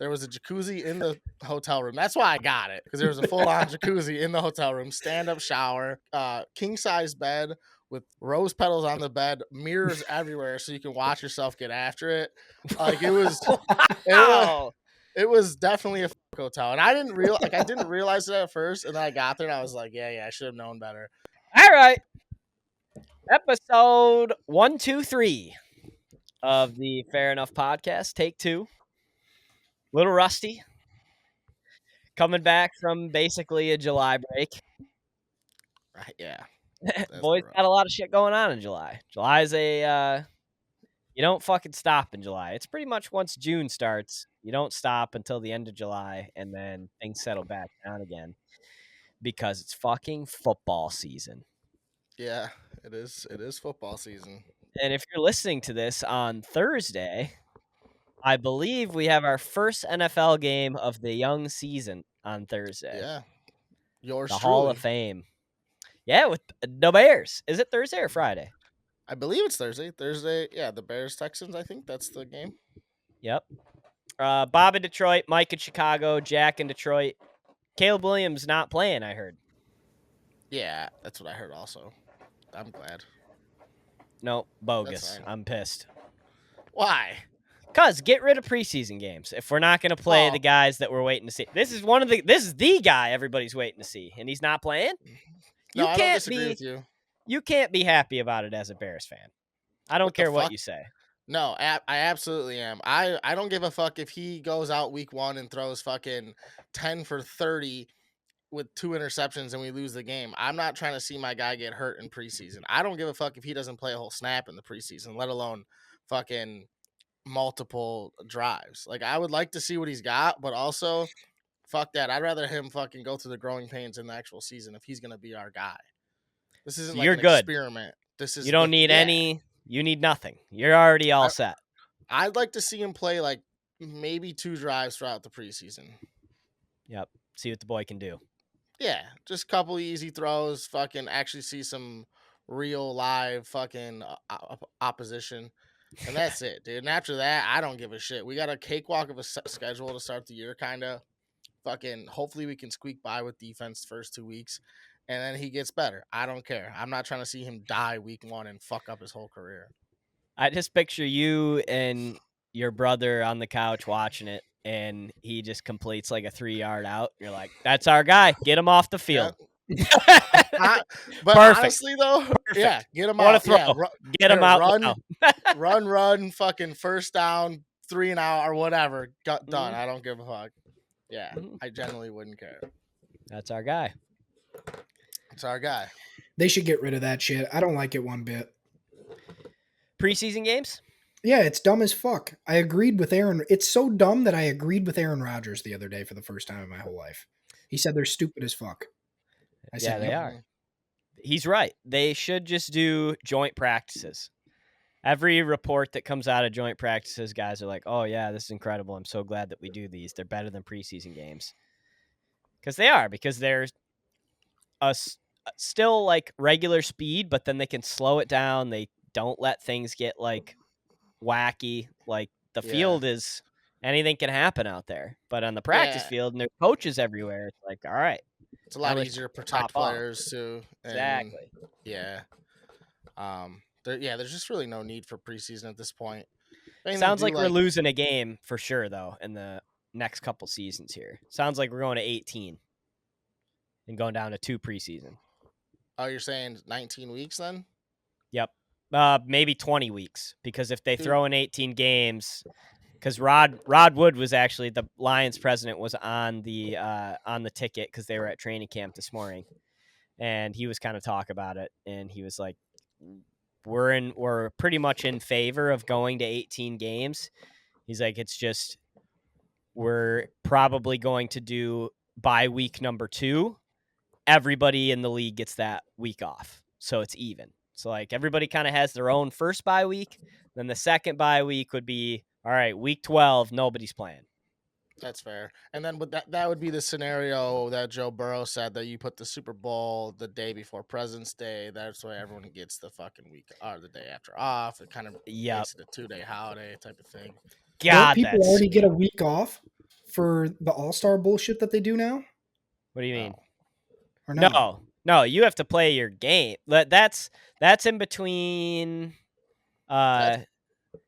There was a jacuzzi in the hotel room. That's why I got it, because there was a full-on jacuzzi in the hotel room, stand-up shower, king-size bed with rose petals on the bed, mirrors everywhere, so you can watch yourself get after it. Like it was Wow. it was definitely a hotel, and I didn't realize it at first, and then I got there and I was like, yeah, I should have known better. All right. Episode 123 of the Fair Enough podcast, take 2. Little rusty. Coming back from basically a July break. Right? Yeah. Boys got a lot of shit going on in July. July's you don't fucking stop in July. It's pretty much once June starts, you don't stop until the end of July, and then things settle back down again because it's fucking football season. Yeah, it is. It is football season. And if you're listening to this on Thursday, I believe we have our first NFL game of the young season on Thursday. Yeah. Yours the truly. Hall of Fame. Yeah, with the Bears. Is it Thursday or Friday? I believe it's Thursday. Thursday, yeah, the Bears Texans, I think that's the game. Yep. Bob in Detroit, Mike in Chicago, Jack in Detroit. Caleb Williams not playing, I heard. Yeah, that's what I heard also. I'm glad. No, bogus. I'm pissed. Why? Because get rid of preseason games. If we're not going to play the guys that we're waiting to see. This is the guy everybody's waiting to see, and he's not playing? No, I don't disagree with you. You can't be happy about it as a Bears fan. I don't care what you say. No, I absolutely am. I don't give a fuck if he goes out week 1 and throws fucking 10 for 30 with 2 interceptions and we lose the game. I'm not trying to see my guy get hurt in preseason. I don't give a fuck if he doesn't play a whole snap in the preseason, let alone fucking multiple drives. Like, I would like to see what he's got, but also fuck that. I'd rather him fucking go through the growing pains in the actual season if he's going to be our guy. This isn't like an experiment. This is you don't need any. You need nothing. You're already all set. I'd like to see him play like maybe 2 drives throughout the preseason. Yep. See what the boy can do. Yeah, just a couple easy throws. Fucking actually see some real live fucking opposition. And that's it, dude. And after that, I don't give a shit. We got a cakewalk of a schedule to start the year, kind of. Fucking hopefully we can squeak by with defense first 2 weeks. And then he gets better. I don't care. I'm not trying to see him die week 1 and fuck up his whole career. I just picture you and your brother on the couch watching it, and he just completes like a 3-yard out. You're like, that's our guy. Get him off the field. Yeah. But perfect. Honestly, though, perfect. Yeah, get him out. Yeah, get him out. Run, fucking first down, 3 and out, or whatever. Done. I don't give a fuck. Yeah, I generally wouldn't care. That's our guy. It's our guy. They should get rid of that shit. I don't like it one bit. Preseason games? Yeah, it's dumb as fuck. I agreed with Aaron. It's so dumb that I agreed with Aaron Rodgers the other day for the first time in my whole life. He said they're stupid as fuck. I said, they are. He's right. They should just do joint practices. Every report that comes out of joint practices, guys are like, oh, yeah, this is incredible. I'm so glad that we do these. They're better than preseason games. Because they are. Because they're still like regular speed, but then they can slow it down. They don't let things get like wacky. Like the field is, anything can happen out there. But on the practice field, and there's coaches everywhere, it's like, all right. It's a lot easier to protect players too. Exactly. Yeah. There's just really no need for preseason at this point. Sounds like we're losing a game for sure, though, in the next couple seasons here. Sounds like we're going to 18 and going down to 2 preseason. Oh, you're saying 19 weeks then? Yep. Maybe 20 weeks, because if they throw in 18 games, because Rod Wood was actually, the Lions president, was on the ticket because they were at training camp this morning, and he was kind of talk about it, and he was like, we're pretty much in favor of going to 18 games. He's like, it's just we're probably going to do by week number 2. Everybody in the league gets that week off, so it's even. So like everybody kind of has their own first bye week. Then the second bye week would be, all right, week 12, nobody's playing. That's fair. And then that would be the scenario that Joe Burrow said, that you put the Super Bowl the day before President's Day. That's why everyone gets the fucking week or the day after off. It kind of makes it a 2-day holiday type of thing. God, people already get a week off. for the All-Star bullshit that they do now? What do you mean? Or no? No, you have to play your game. That's in between. That's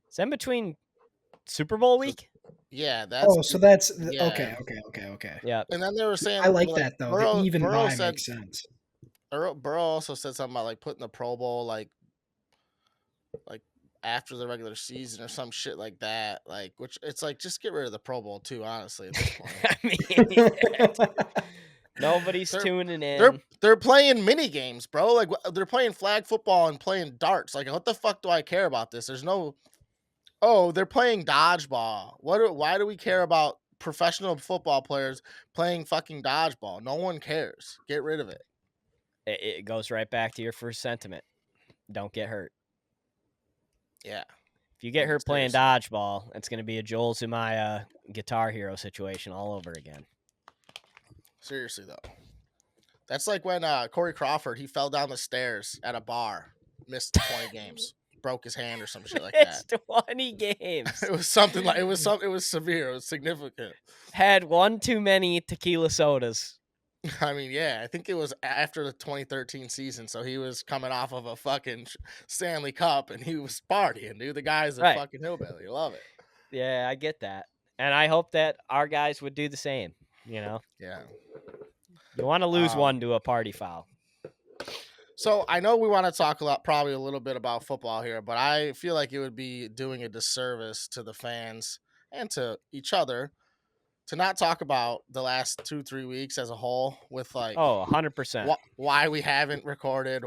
It's in between Super Bowl so, week. yeah, that's Oh, so that's yeah. okay. Yeah, And then they were I saying like like that though. The even Burrow buy said makes sense. Burrow also said something about like putting the Pro Bowl like after the regular season or some shit like that. Like, which it's like just get rid of the Pro Bowl too. Honestly, at this point, I mean, nobody's they're tuning they're in. they're playing mini games, bro. Like they're playing flag football and playing darts. Like, what the fuck do I care about this? There's no. Oh, they're playing dodgeball. Why do we care about professional football players playing fucking dodgeball? No one cares. Get rid of it. It goes right back to your first sentiment. Don't get hurt. Yeah. If you get hurt playing Seriously. dodgeball, it's going to be a Joel Zumaya Guitar Hero situation all over again. Seriously though. That's like when Corey Crawford, he fell down the stairs at a bar, missed 20 games, broke his hand or some shit like that. It's 20 games. It was something like it was severe. It was significant. Had one too many tequila sodas. I mean, yeah, I think it was after the 2013 season, so he was coming off of a fucking Stanley Cup and he was partying, dude. The guy's a Right. fucking hillbilly. Love it. Yeah, I get that. And I hope that our guys would do the same, you know? Yeah. You want to lose one to a party foul. So I know we want to talk probably a little bit about football here, but I feel like it would be doing a disservice to the fans and to each other to not talk about the last 2-3 weeks as a whole with like 100%. why we haven't recorded,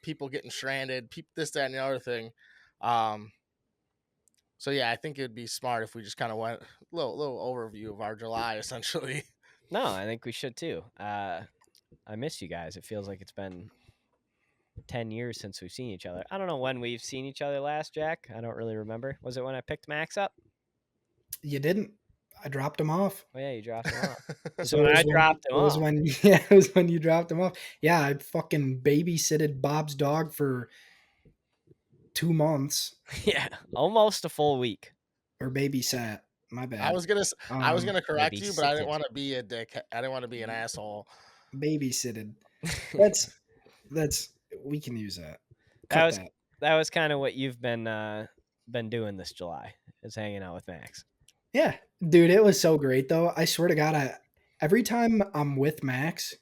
people getting stranded, this, that, and the other thing. So yeah, I think it'd be smart if we just kind of went a little overview of our July essentially. No, I think we should too. I miss you guys. It feels like it's been 10 years since we've seen each other. I don't know when we've seen each other last, Jack. I don't really remember. Was it when I picked Max up? You didn't. I dropped him off. Oh yeah, you dropped him off. So when it was I dropped him it was off. it was when you dropped him off. Yeah, I fucking babysitted Bob's dog for 2 months. Yeah, almost a full week. Or babysat. My bad. I was gonna correct you, but I didn't babysitted. want to be a dick. I didn't want to be an asshole. Babysitted. That's we can use that. That was kind of what you've been doing this July, is hanging out with Max. Yeah, dude, it was so great though. I swear to God, every time I'm with Max,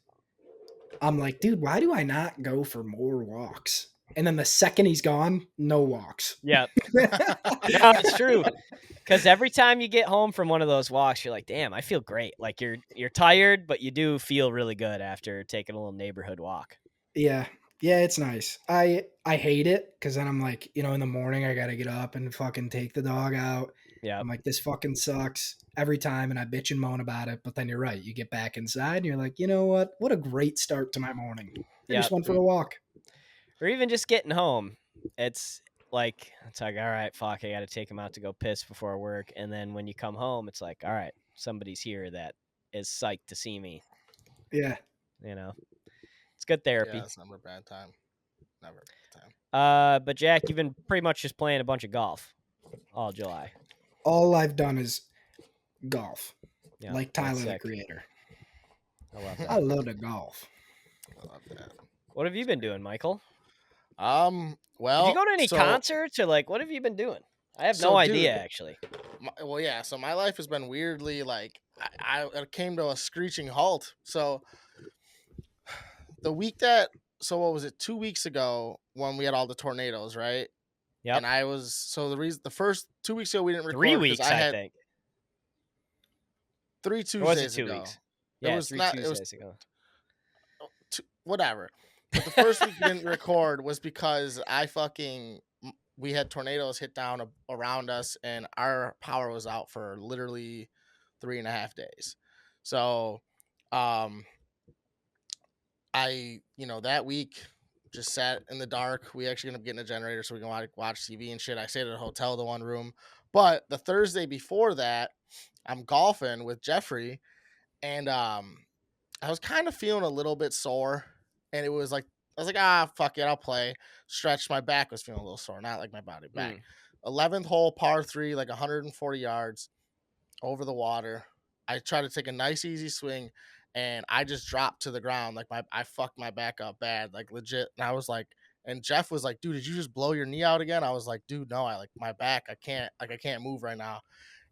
I'm like, dude, why do I not go for more walks? And then the second he's gone, no walks. Yep. No, it's true. Because every time you get home from one of those walks, you're like, damn, I feel great. Like you're tired, but you do feel really good after taking a little neighborhood walk. Yeah, it's nice. I hate it because then I'm like, in the morning I gotta get up and fucking take the dog out. Yeah, I'm like, this fucking sucks every time, and I bitch and moan about it. But then you're right. You get back inside, and you're like, you know what? What a great start to my morning. I just went for a walk. Or even just getting home. It's like, all right, fuck, I got to take him out to go piss before work. And then when you come home, it's like, all right, somebody's here that is psyched to see me. Yeah. It's good therapy. Yeah, it's never a bad time. Never a bad time. But Jack, you've been pretty much just playing a bunch of golf all July. All I've done is golf. Yeah, like Tyler, the Creator. I love that. I love the golf. I love that. What have you been doing, Michael? Well, did you go to any concerts or like what have you been doing? I have no idea actually. So my life has been weirdly like I came to a screeching halt. So the week what was it, 2 weeks ago when we had all the tornadoes, right? Yeah. And the first 2 weeks ago we didn't record. 3 weeks, I think. 3 Tuesdays or was it 2 ago. weeks? Yeah, it was 3 not. Tuesdays It was ago. Whatever. But the first week we didn't record was because we had tornadoes hit down around us and our power was out for literally 3.5 days. So, that week just sat in the dark. We actually ended up getting a generator so we can watch TV and shit. I stayed at a hotel, the one room. But the Thursday before that, I'm golfing with Jeffrey, and I was kind of feeling a little bit sore, and it was like I was like, fuck it, I'll play. Stretched, my back was feeling a little sore, not like my body back. 11th hole, par 3, like 140 yards. over the water. I tried to take a nice easy swing, and I just dropped to the ground. Like I fucked my back up bad, like legit. And I was like, and Jeff was like, "Dude, did you just blow your knee out again?" I was like, "Dude, no, I like my back. I can't move right now."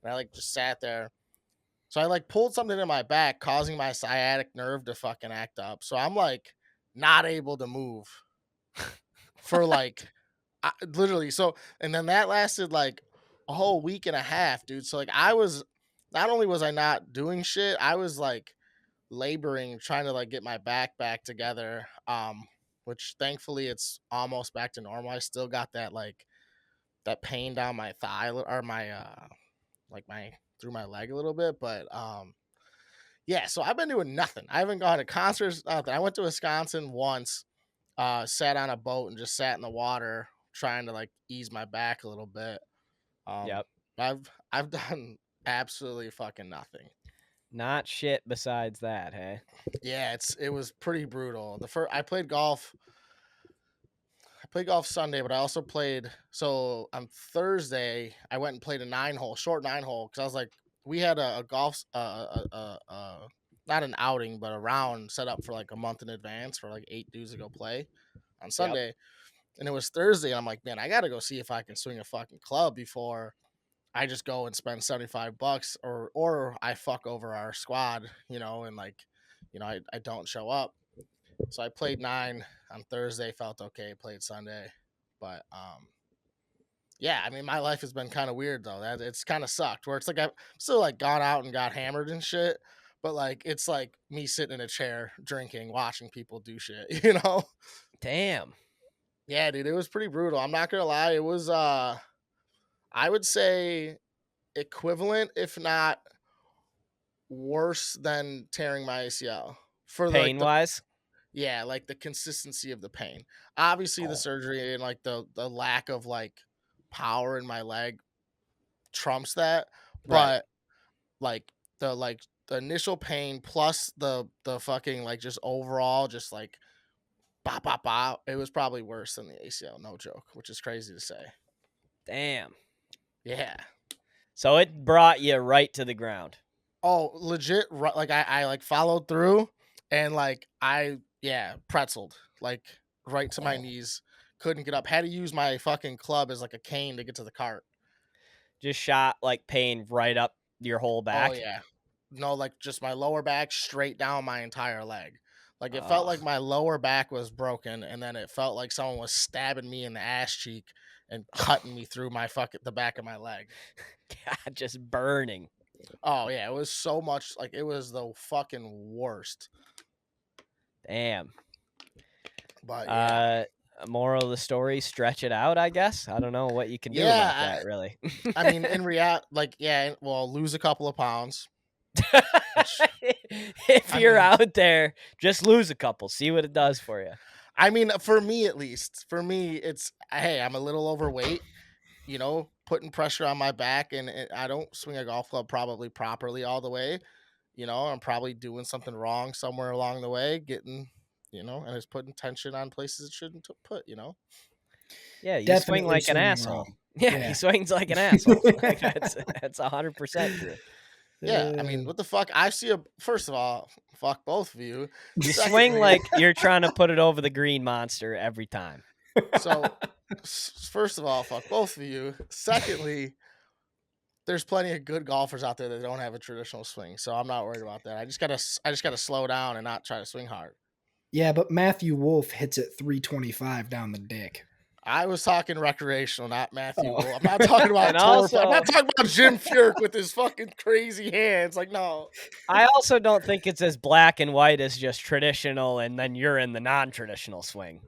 And I like just sat there. So I like pulled something in my back, causing my sciatic nerve to fucking act up. So I'm like not able to move for like literally. So and then that lasted like a whole week and a half, dude. So like I was not only was I not doing shit, I was like laboring trying to like get my back together. Which thankfully it's almost back to normal. I still got that like that pain down my thigh or my like my through my leg a little bit, but yeah, so I've been doing nothing. I haven't gone to concerts, nothing. I went to Wisconsin once, sat on a boat and just sat in the water trying to like ease my back a little bit. Um, Yep. I've done absolutely fucking nothing. Not shit besides that, hey? Yeah, it was pretty brutal. The first I played golf. I played golf Sunday, but I also played. So on Thursday, I went and played a short 9 hole, because I was like, we had a golf, not an outing, but a round set up for like a month in advance for like 8 dudes to go play on Yep. Sunday, and it was Thursday, and I'm like, man, I gotta go see if I can swing a fucking club before I just go and spend $75, or I fuck over our squad, and like, I don't show up. So I played 9 on Thursday, felt okay, played Sunday. But yeah, I mean my life has been kind of weird though. That it's kind of sucked where it's like I've still like gone out and got hammered and shit, but like it's like me sitting in a chair drinking, watching people do shit, Damn. Yeah, dude, it was pretty brutal. I'm not gonna lie. It was I would say equivalent, if not worse than tearing my ACL for like Pain wise? yeah, like the consistency of the pain. Obviously the Oh, surgery and like the lack of like power in my leg trumps that, right. but like the initial pain plus the fucking like just overall just like bop bop bop, it was probably worse than the ACL, no joke, which is crazy to say. Damn. Yeah. So it brought you right to the ground. Oh, legit, like I like followed through, and like pretzeled like right to my Oh. knees. Couldn't get up. Had to use my fucking club as like a cane to get to the cart. Just shot like pain right up your whole Oh back. yeah. No, like just my lower back straight down my entire leg. Like it felt Oh, like my lower back was broken, and then it felt like someone was stabbing me in the ass cheek and cutting me through the back of my leg. God, just burning. Oh yeah, it was so much, like it was the fucking worst. Damn. But yeah. Moral of the story, stretch it out, I guess. I don't know what you can do about Yeah, that, really. I mean, in reality, like, yeah, well, lose a couple of pounds. Which, If I you're mean, out there, just lose a couple. See what it does for you. I mean, for me at least, it's hey, I'm a little overweight, putting pressure on my back, and I don't swing a golf club probably properly all the way. I'm probably doing something wrong somewhere along the way, getting, and it's putting tension on places it shouldn't put. Yeah, you swing Definitely like an swinging asshole. wrong. Yeah, he Yeah. swings like an asshole. Like that's 100% true. Yeah, I mean, what the fuck? First of all, fuck both of you. You swing Secondly, like you're trying to put it over the green monster every time. so first of all, fuck both of you. Secondly, there's plenty of good golfers out there that don't have a traditional swing, so I'm not worried about that. I just gotta slow down and not try to swing hard. Yeah, but Matthew Wolf hits it 325 down the dick. I was talking recreational, not Matthew Oh. Wool. I'm not talking about And tour. I'm also, not talking about Jim Furyk with his fucking crazy hands. Like, no. I also don't think it's as black and white as just traditional, and then you're in the non-traditional swing.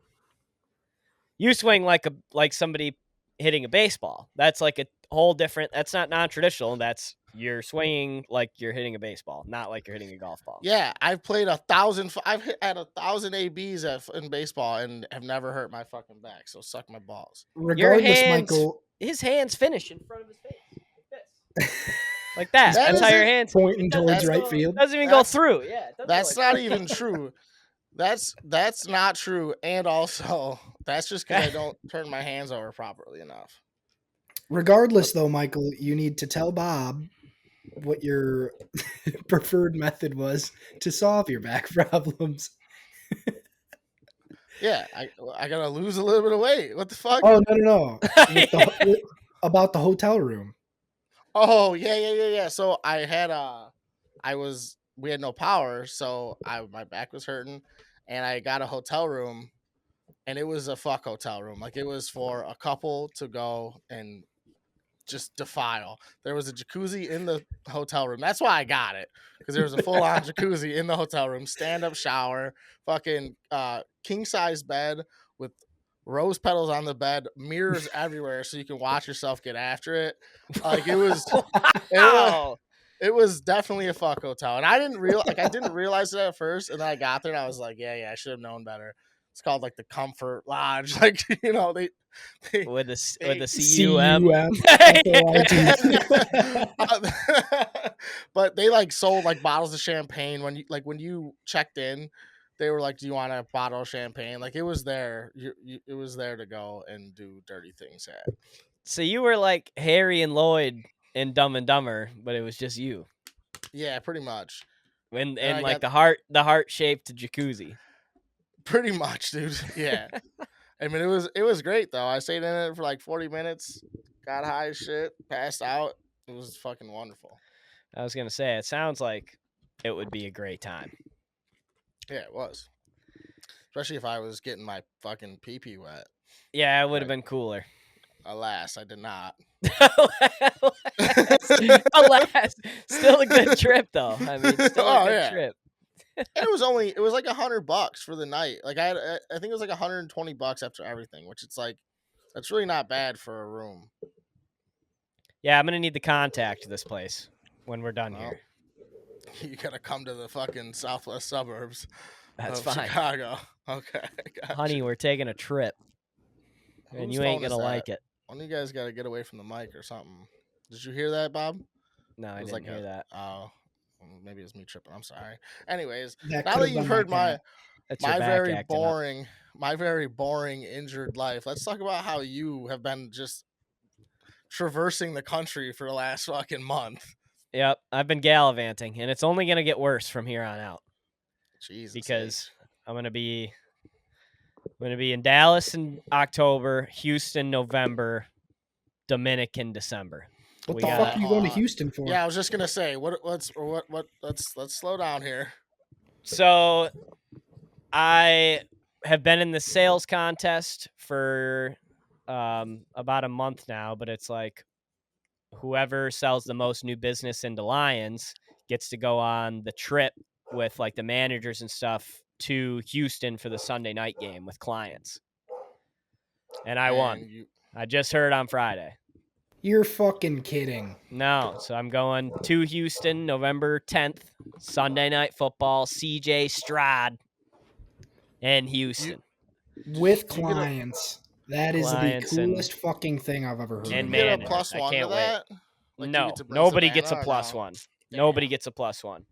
You swing like somebody hitting a baseball. That's like a whole different. That's not non-traditional. That's you're swinging like you're hitting a baseball, not like you're hitting a golf ball. Yeah, I've played 1,000. I've hit at 1,000 ABs in baseball and have never hurt my fucking back. So suck my balls. Your Regardless, hands, Michael, his hands finish in front of his face like this, like that. That That's how your isn't- hands. pointing towards that's right not- field. Doesn't even go through. Yeah, it doesn't That's go like not even true. That's not true. And also, that's just because I don't turn my hands over properly enough. Regardless, though, Michael, you need to tell Bob what your preferred method was to solve your back problems. Yeah, I gotta lose a little bit of weight. What the fuck? Oh no! About the hotel room. Oh yeah. So we had no power, so my back was hurting, and I got a hotel room, and it was a fuck hotel room. Like it was for a couple to go and just defile. There was a jacuzzi in the hotel room. That's why I got it, because there was a full on jacuzzi in the hotel room, stand up shower, fucking king size bed with rose petals on the bed, mirrors everywhere, so you can watch yourself get after it. Like it was. Wow. It was definitely a fuck hotel, and I didn't realize it at first, and then I got there and I was like, yeah, I should have known better. It's called like the Comfort Lodge, like they With the they CUM. but they like sold like bottles of champagne when you checked in. They were like, "Do you want a bottle of champagne?" Like it was there. It was there to go and do dirty things at. So you were like Harry and Lloyd in Dumb and Dumber, but it was just you. Yeah, pretty much. And I like got the heart shaped jacuzzi. pretty much, dude. Yeah. I mean, it was great though. I stayed in it for like 40 minutes, got high as shit, passed out. It was fucking wonderful. I was gonna say, it sounds like it would be a great time. Yeah, it was. Especially if I was getting my fucking pee-pee wet. Yeah, it would have been cooler. Alas, I did not. Alas, still a good trip though. I mean, still a good trip. And it was like $100 for the night. Like I think it was like $120 after everything, which it's like that's really not bad for a room. Yeah, I'm gonna need the contact to this place when we're done here. You gotta come to the fucking southwest suburbs That's of fine. Chicago. Okay, gotcha. Honey, we're taking a trip, and you ain't gonna like it. One of you guys gotta get away from the mic or something. Did you hear that, Bob? No, I didn't hear that. Oh, maybe it was me tripping. I'm sorry. Anyways, That now that you've heard my very boring injured life, let's talk about how you have been just traversing the country for the last fucking month. Yep, I've been gallivanting, and it's only gonna get worse from here on out. Jesus, because I'm gonna be in Dallas in October, Houston November, Dominican December. What the fuck are you going to Houston for? Yeah, I was just gonna say let's slow down here. So I have been in the sales contest for about a month now, but it's like whoever sells the most new business into Lions gets to go on the trip with like the managers and stuff to Houston for the Sunday night game with clients. And I won. I just heard on Friday. You're fucking kidding. No, so I'm going to Houston November 10th, Sunday Night Football, CJ Stroud in Houston. With clients. That is the coolest fucking thing I've ever heard. And man, I can't wait. Like no, nobody gets a plus one. Damn. Nobody gets a plus one.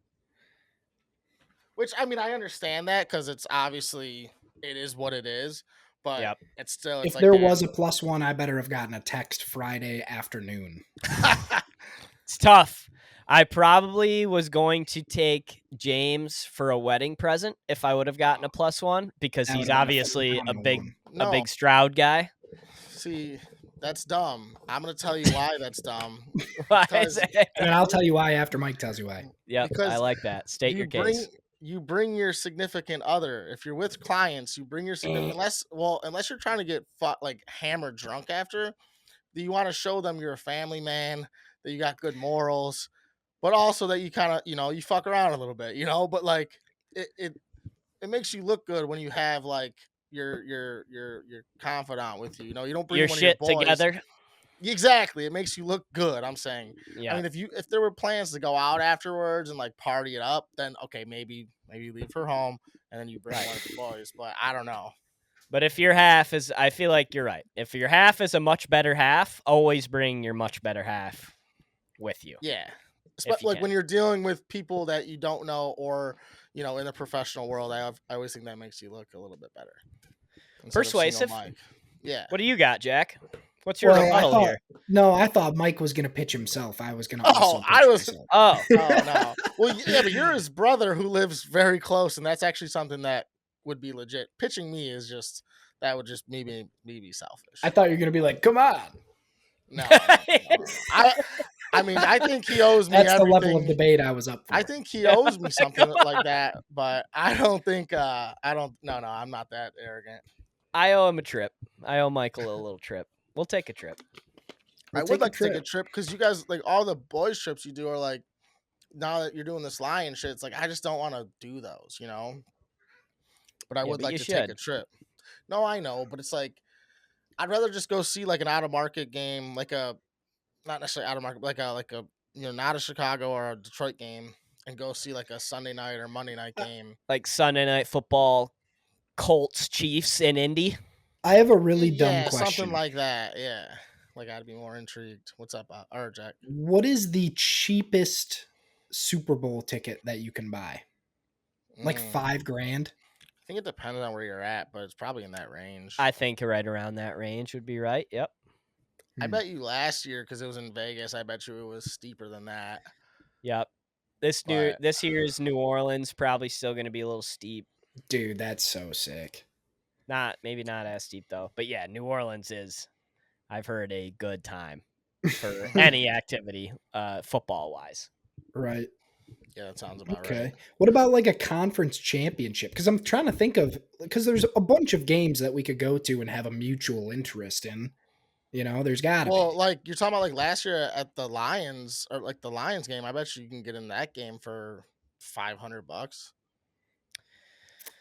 Which, I mean, I understand that because it's obviously, it is what it is. But it's still, if there was a plus one, I better have gotten a text Friday afternoon. It's tough. I probably was going to take James for a wedding present if I would have gotten a plus one, because he's obviously a big Stroud guy. See, that's dumb. I'm going to tell you why that's dumb. Why is it? And I'll tell you why after Mike tells you why. Yeah, I like that. State your case. You bring your significant other. If you're with clients, you bring your significant unless you're trying to get like hammered drunk after, you want to show them you're a family man, that you got good morals, but also that you kind of, you fuck around a little bit, but like it makes you look good when you have like your confidant with you. You don't bring your one shit of your boys together. Exactly. It makes you look good, I'm saying. Yeah. I mean, if there were plans to go out afterwards and like party it up, then okay, maybe you leave her home and then you bring one of the boys. But I don't know. But if your half is, I feel like you're right. If your half is a much better half, always bring your much better half with you. Yeah. Like when you're dealing with people that you don't know, or in the professional world, I always think that makes you look a little bit better. Persuasive. Yeah. What do you got, Jack? What's your Well, rebuttal here? I thought Mike was gonna pitch himself. I was gonna Oh, also I pitch was. myself. Oh, Oh no. Well, yeah, but you're his brother who lives very close, and that's actually something that would be legit. Pitching me is just that would just me be selfish. I thought you were gonna be like, come on. No. I mean, I think he owes me That's the level of everything. debate I was up for. I think he owes me something like that, but I don't think. I don't. No, I'm not that arrogant. I owe him a trip. I owe Michael a little trip. We'll take a trip. I would like to take a trip because you guys like all the boys trips you do are like now that you're doing this lion shit. It's like I just don't want to do those, you know. But I would like to take a trip. No, I know, but it's like I'd rather just go see like an out of market game, like a not necessarily out of market, but like a not a Chicago or a Detroit game, and go see like a Sunday night or Monday night game, like Sunday Night Football, Colts, Chiefs in Indy. I have a really dumb question. Something like that. Yeah, like I'd be more intrigued. What's up, Jack? What is the cheapest Super Bowl ticket that you can buy? Like $5,000. I think it depends on where you're at, but it's probably in that range. I think right around that range would be right. Yep. I bet you last year because it was in Vegas. I bet you it was steeper than that. Yep. This year's New Orleans probably still going to be a little steep. Dude, that's so sick. Maybe not as steep though, but yeah, New Orleans is, I've heard, a good time for any activity, football wise. Right. Yeah, that sounds about right. Okay. What about like a conference championship? Because I'm trying to think of because there's a bunch of games that we could go to and have a mutual interest in. You know, there's gotta be. Well, like you're talking about like last year at the Lions or like the Lions game, I bet you can get in that game for $500.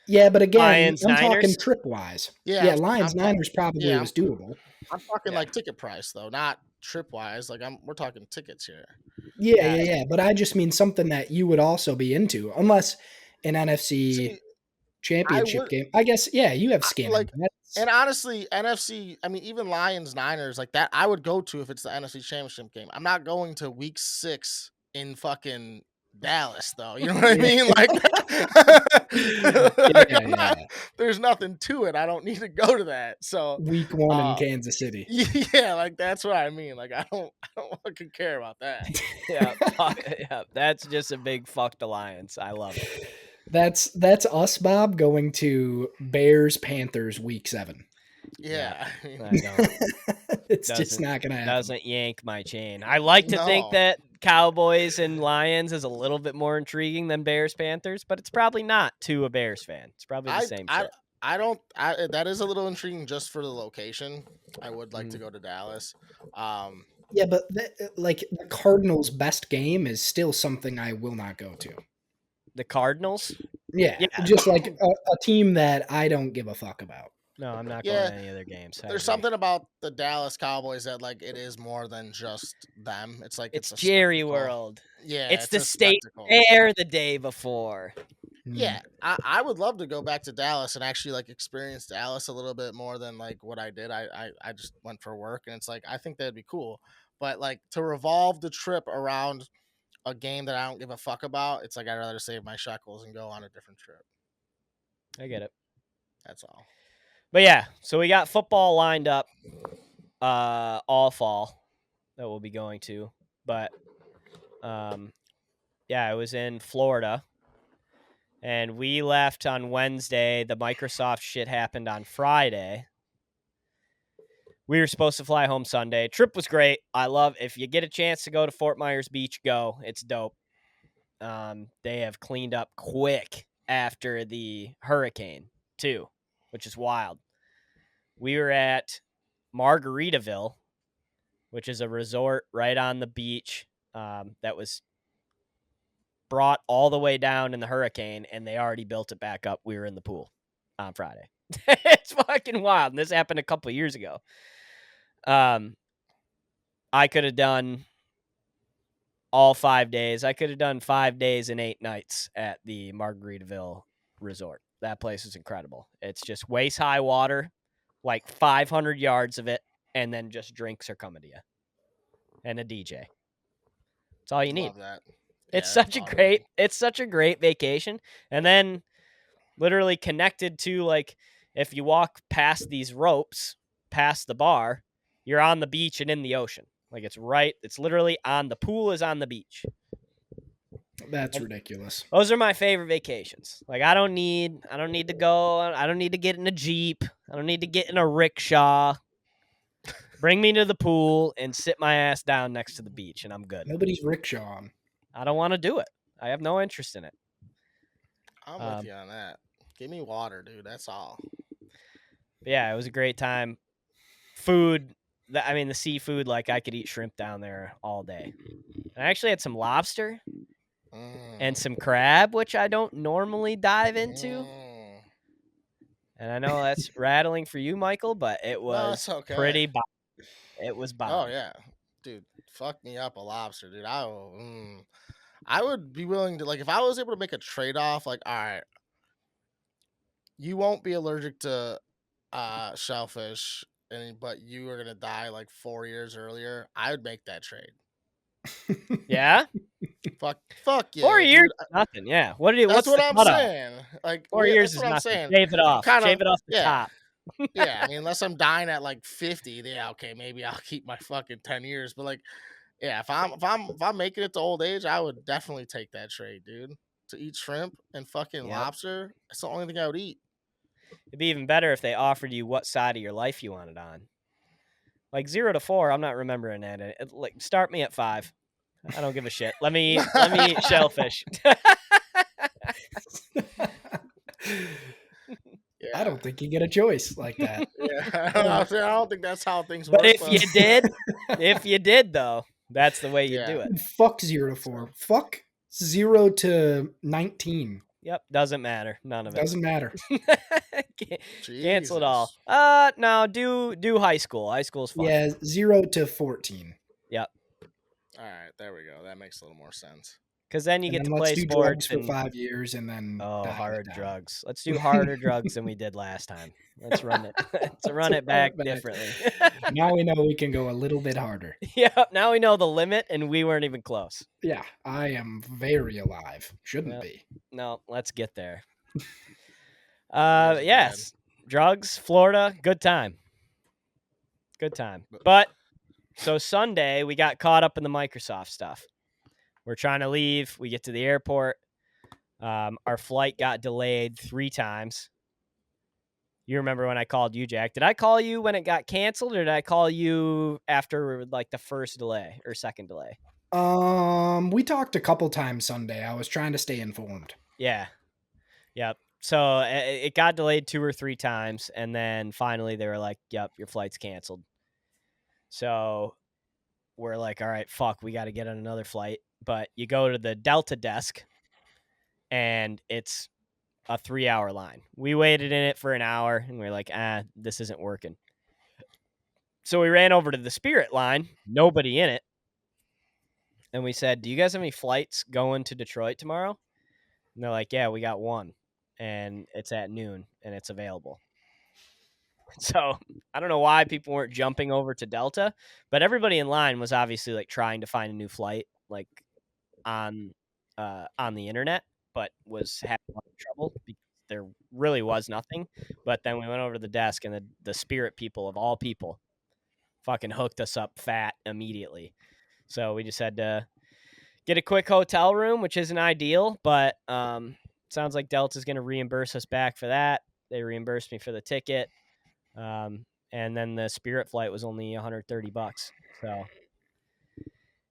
Yeah, but again, Lions, I'm Niners? talking trip wise. Yeah, Yeah, Lions Niners probably was doable. I'm talking like ticket price though, not trip wise. Like we're talking tickets here. Yeah. But I just mean something that you would also be into, unless an NFC championship game. I guess, yeah, you have skin. Like, and honestly, NFC, I mean, even Lions, Niners, like that, I would go to if it's the NFC championship game. I'm not going to week 6 in fucking Dallas, though. You know what I mean? Like, there's nothing to it. I don't need to go to that. So week 1 in Kansas City. Yeah, like that's what I mean. Like I don't fucking care about that. Yeah, that's just a big fuck the Lions. I love it. That's us, Bob, going to Bears Panthers week 7. Yeah. I know. It's just not gonna happen. Doesn't yank my chain. I like to think that Cowboys and Lions is a little bit more intriguing than Bears Panthers, but it's probably not to a Bears fan. It's probably the same shit. That is a little intriguing just for the location. I would like to go to Dallas. Yeah, but like the Cardinals' best game is still something I will not go to. The Cardinals? Yeah. Just like a team that I don't give a fuck about. No, I'm not going to any other games. There's something about the Dallas Cowboys that like it is more than just them. It's like it's Jerry spectacle. World. Yeah, it's the state fair the day before. Yeah, I would love to go back to Dallas and actually like experience Dallas a little bit more than like what I did. I just went for work, and it's like I think that'd be cool. But like to revolve the trip around a game that I don't give a fuck about, it's like I'd rather save my shekels and go on a different trip. I get it. That's all. But yeah, so we got football lined up all fall that we'll be going to. But yeah, I was in Florida. And we left on Wednesday. The Microsoft shit happened on Friday. We were supposed to fly home Sunday. Trip was great. I love, if you get a chance to go to Fort Myers Beach, go. It's dope. They have cleaned up quick after the hurricane, too, which is wild. We were at Margaritaville, which is a resort right on the beach that was brought all the way down in the hurricane, and they already built it back up. We were in the pool on Friday. It's fucking wild. And this happened a couple of years ago. I could have done all 5 days. I could have done 5 days and 8 nights at the Margaritaville resort. That place is incredible. It's just waist high water, like 500 yards of it, and then just drinks are coming to you. And a DJ. That's all you need. Love that. It's such a great vacation. And then literally connected to, like, if you walk past these ropes, past the bar, you're on the beach and in the ocean. Like it's literally on the pool is on the beach. That's ridiculous. Those are my favorite vacations. Like I don't need to go. I don't need to get in a Jeep. I don't need to get in a rickshaw. Bring me to the pool and sit my ass down next to the beach, and I'm good. Nobody's rickshawing. I don't want to do it. I have no interest in it. I'm with you on that. Give me water, dude. That's all. Yeah, it was a great time. Food, the seafood, like I could eat shrimp down there all day. And I actually had some lobster and some crab, which I don't normally dive into. And I know that's rattling for you, Michael, but it was pretty bomb. It was bomb. Oh, yeah. Dude, fuck me up a lobster, dude. I would be willing to, like, if I was able to make a trade-off, like, all right, you won't be allergic to shellfish, but you are gonna die like 4 years earlier, I would make that trade. Yeah? Fuck yeah. 4 years dude. is nothing, yeah. That's what I'm saying. Like 4 years is nothing. Shave it off. Shave it off the top. Yeah, I mean, unless I'm dying at like 50, yeah, okay, maybe I'll keep my fucking 10 years. But like, yeah, if I'm making it to old age, I would definitely take that trade, dude. To eat shrimp and fucking lobster, that's the only thing I would eat. It'd be even better if they offered you what side of your life you wanted on. Like 0 to 4, I'm not remembering that. Like start me at 5. I don't give a shit. Let me eat shellfish. I don't think you get a choice like that. Yeah, I don't think that's how things work. But if you did though, that's the way you do it. Fuck 0 to 4. Fuck 0 to 19. Yep, doesn't matter. None of it. Doesn't matter. Cancel it all. No, do high school. High school's fun. Yeah, 0 to 14. Yep. All right, there we go. That makes a little more sense. Because then you get to let's play do sports drugs for 5 years and then hard drugs. Let's do harder drugs than we did last time. Let's run it. Let's run it back differently. Now we know we can go a little bit harder. Yep. Now we know the limit, and we weren't even close. Yeah, I am very alive. Shouldn't be. No, let's get there. Yes, drugs, Florida, good time. Good time. But so Sunday we got caught up in the Microsoft stuff. We're trying to leave. We get to the airport. Our flight got delayed 3 times. You remember when I called you, Jack? Did I call you when it got canceled, or did I call you after like the first delay or second delay? We talked a couple times Sunday. I was trying to stay informed. Yeah. Yep. So it got delayed 2 or 3 times, and then finally they were like, "Yep, your flight's canceled." So we're like, "All right, fuck, we got to get on another flight." But you go to the Delta desk, and it's a 3-hour line. We waited in it for an hour, and we're like, this isn't working. So we ran over to the Spirit line, nobody in it. And we said, "Do you guys have any flights going to Detroit tomorrow?" And they're like, "Yeah, we got one, and it's at noon, and it's available." So I don't know why people weren't jumping over to Delta, but everybody in line was obviously like trying to find a new flight, like on the internet, but was having a lot of trouble because there really was nothing. But then we went over to the desk, and the Spirit people of all people fucking hooked us up fat immediately. So we just had to get a quick hotel room, which isn't ideal, but sounds like Delta's going to reimburse us back for that. They reimbursed me for the ticket. And then the Spirit flight was only $130. So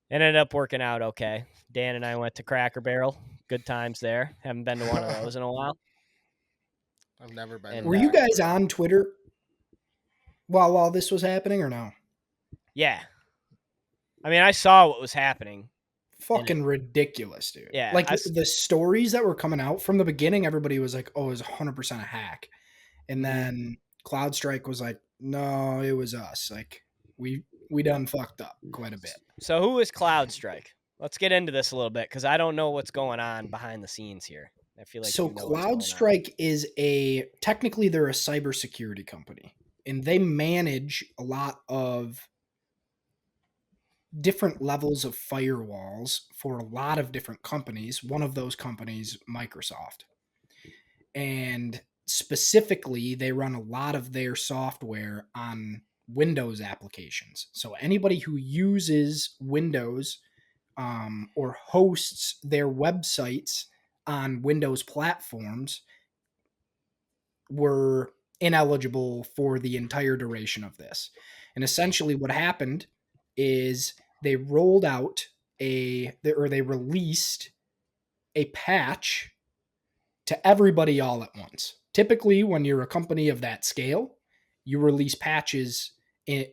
it ended up working out okay. Dan and I went to Cracker Barrel. Good times there. Haven't been to one of those in a while. I've never been. Were you guys on Twitter while this was happening or no? Yeah. I mean, I saw what was happening. Fucking ridiculous, dude. Yeah. Like the stories that were coming out from the beginning, everybody was like, "Oh, it was 100% a hack." And then CloudStrike was like, "No, it was us. Like we done fucked up quite a bit." So who is CloudStrike? Let's get into this a little bit because I don't know what's going on behind the scenes here. I feel like so CloudStrike is technically they're a cybersecurity company, and they manage a lot of different levels of firewalls for a lot of different companies. One of those companies, Microsoft. And specifically, they run a lot of their software on Windows applications. So anybody who uses Windows or hosts their websites on Windows platforms were ineligible for the entire duration of this. And essentially, what happened is they rolled out they released a patch to everybody all at once. Typically, when you're a company of that scale, you release patches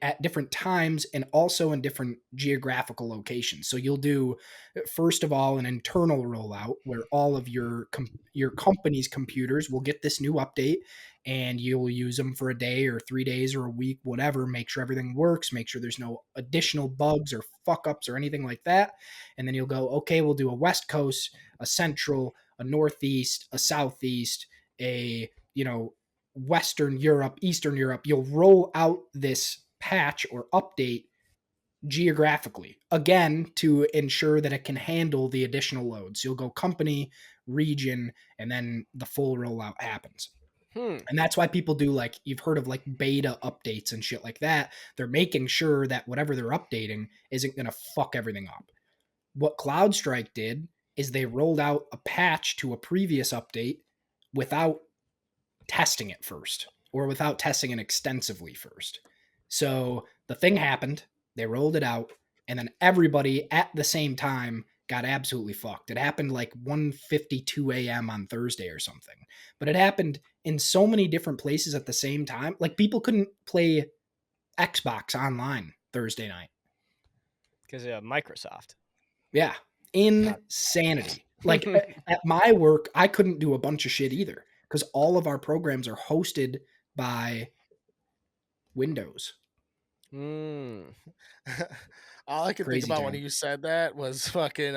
at different times and also in different geographical locations. So you'll do, first of all, an internal rollout where all of your company's computers will get this new update, and you'll use them for a day or 3 days or a week, whatever. Make sure everything works. Make sure there's no additional bugs or fuck ups or anything like that. And then you'll go, okay, we'll do a West Coast, a Central, a Northeast, a Southeast, a Western Europe, Eastern Europe. You'll roll out this patch or update geographically, again, to ensure that it can handle the additional loads. So you'll go company, region, and then the full rollout happens. And that's why people do, like, you've heard of like beta updates and shit like that. They're making sure that whatever they're updating isn't going to fuck everything up. What CloudStrike did is they rolled out a patch to a previous update without testing it first, or without testing it extensively first. So the thing happened, they rolled it out, and then everybody at the same time got absolutely fucked. It happened like 1:52 a.m. on Thursday or something. But it happened in so many different places at the same time. Like, people couldn't play Xbox online Thursday night. Because Microsoft. Yeah. Insanity. Like, at my work, I couldn't do a bunch of shit either because all of our programs are hosted by Windows. All I could think Crazy about when town. you said that was fucking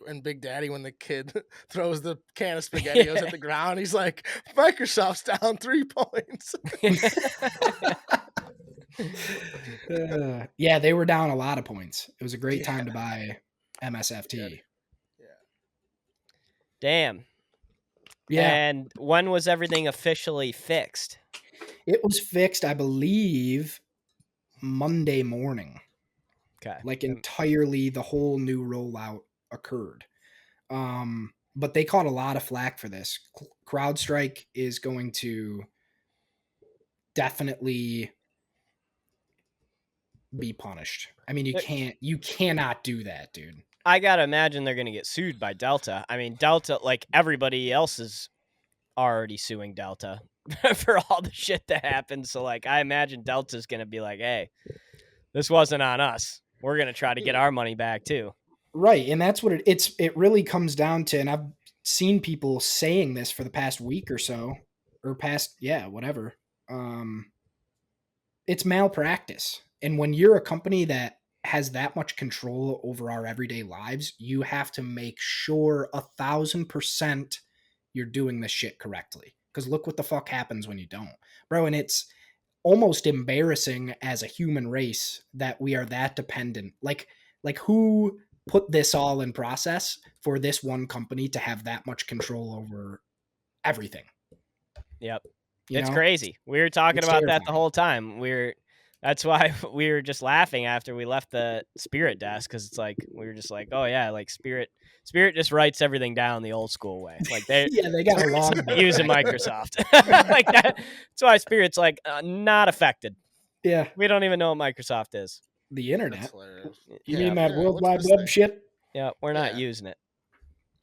in Big Daddy when the kid throws the can of SpaghettiOs at the ground. He's like, Microsoft's down 3 points. Yeah, they were down a lot of points. It was a great time to buy MSFT. Damn. Yeah. And when was everything officially fixed? It was fixed, I believe, Monday morning. Okay. Like, entirely the whole new rollout occurred. But they caught a lot of flack for this. CrowdStrike is going to definitely be punished. I mean, you cannot do that, dude. I gotta imagine they're gonna get sued by Delta. I mean, Delta, like everybody else, is already suing Delta for all the shit that happened. So, like, I imagine Delta's gonna be like, "Hey, this wasn't on us. We're gonna try to get our money back too." Right, and that's what it really comes down to. And I've seen people saying this for the past week or so, or whatever. It's malpractice. And when you're a company that has that much control over our everyday lives, you have to make sure 1,000% you're doing this shit correctly. Because look what the fuck happens when you don't, bro. And it's almost embarrassing as a human race that we are that dependent. Like who put this all in process for this one company to have that much control over everything? Yep. You It's know? crazy. We were talking It's about that the terrifying. whole time. That's why we were just laughing after we left the Spirit desk, because it's like we were just like, oh yeah, like Spirit just writes everything down the old school way. Like they Yeah, they got a long using Microsoft. Like that. That's why Spirit's like not affected. Yeah, We don't even know what Microsoft is. the That's internet. hilarious. You Yeah, mean that yeah, World what's Wide this Web thing? shit? Yeah, we're not Yeah. using it.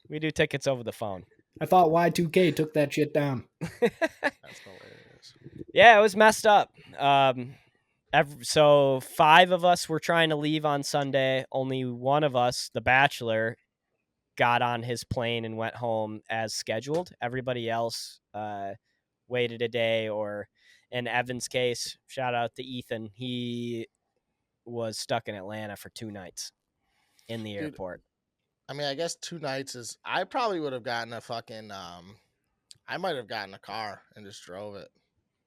We do tickets over the phone. I thought Y2K took that shit down. That's hilarious. Yeah, it was messed up. So 5 of us were trying to leave on Sunday. Only one of us, the Bachelor, got on his plane and went home as scheduled. Everybody else waited a day, or in Evan's case, shout out to Ethan, he was stuck in Atlanta for 2 nights in the airport. I mean, I guess 2 nights is. I probably would have gotten a fucking. I might have gotten a car and just drove it.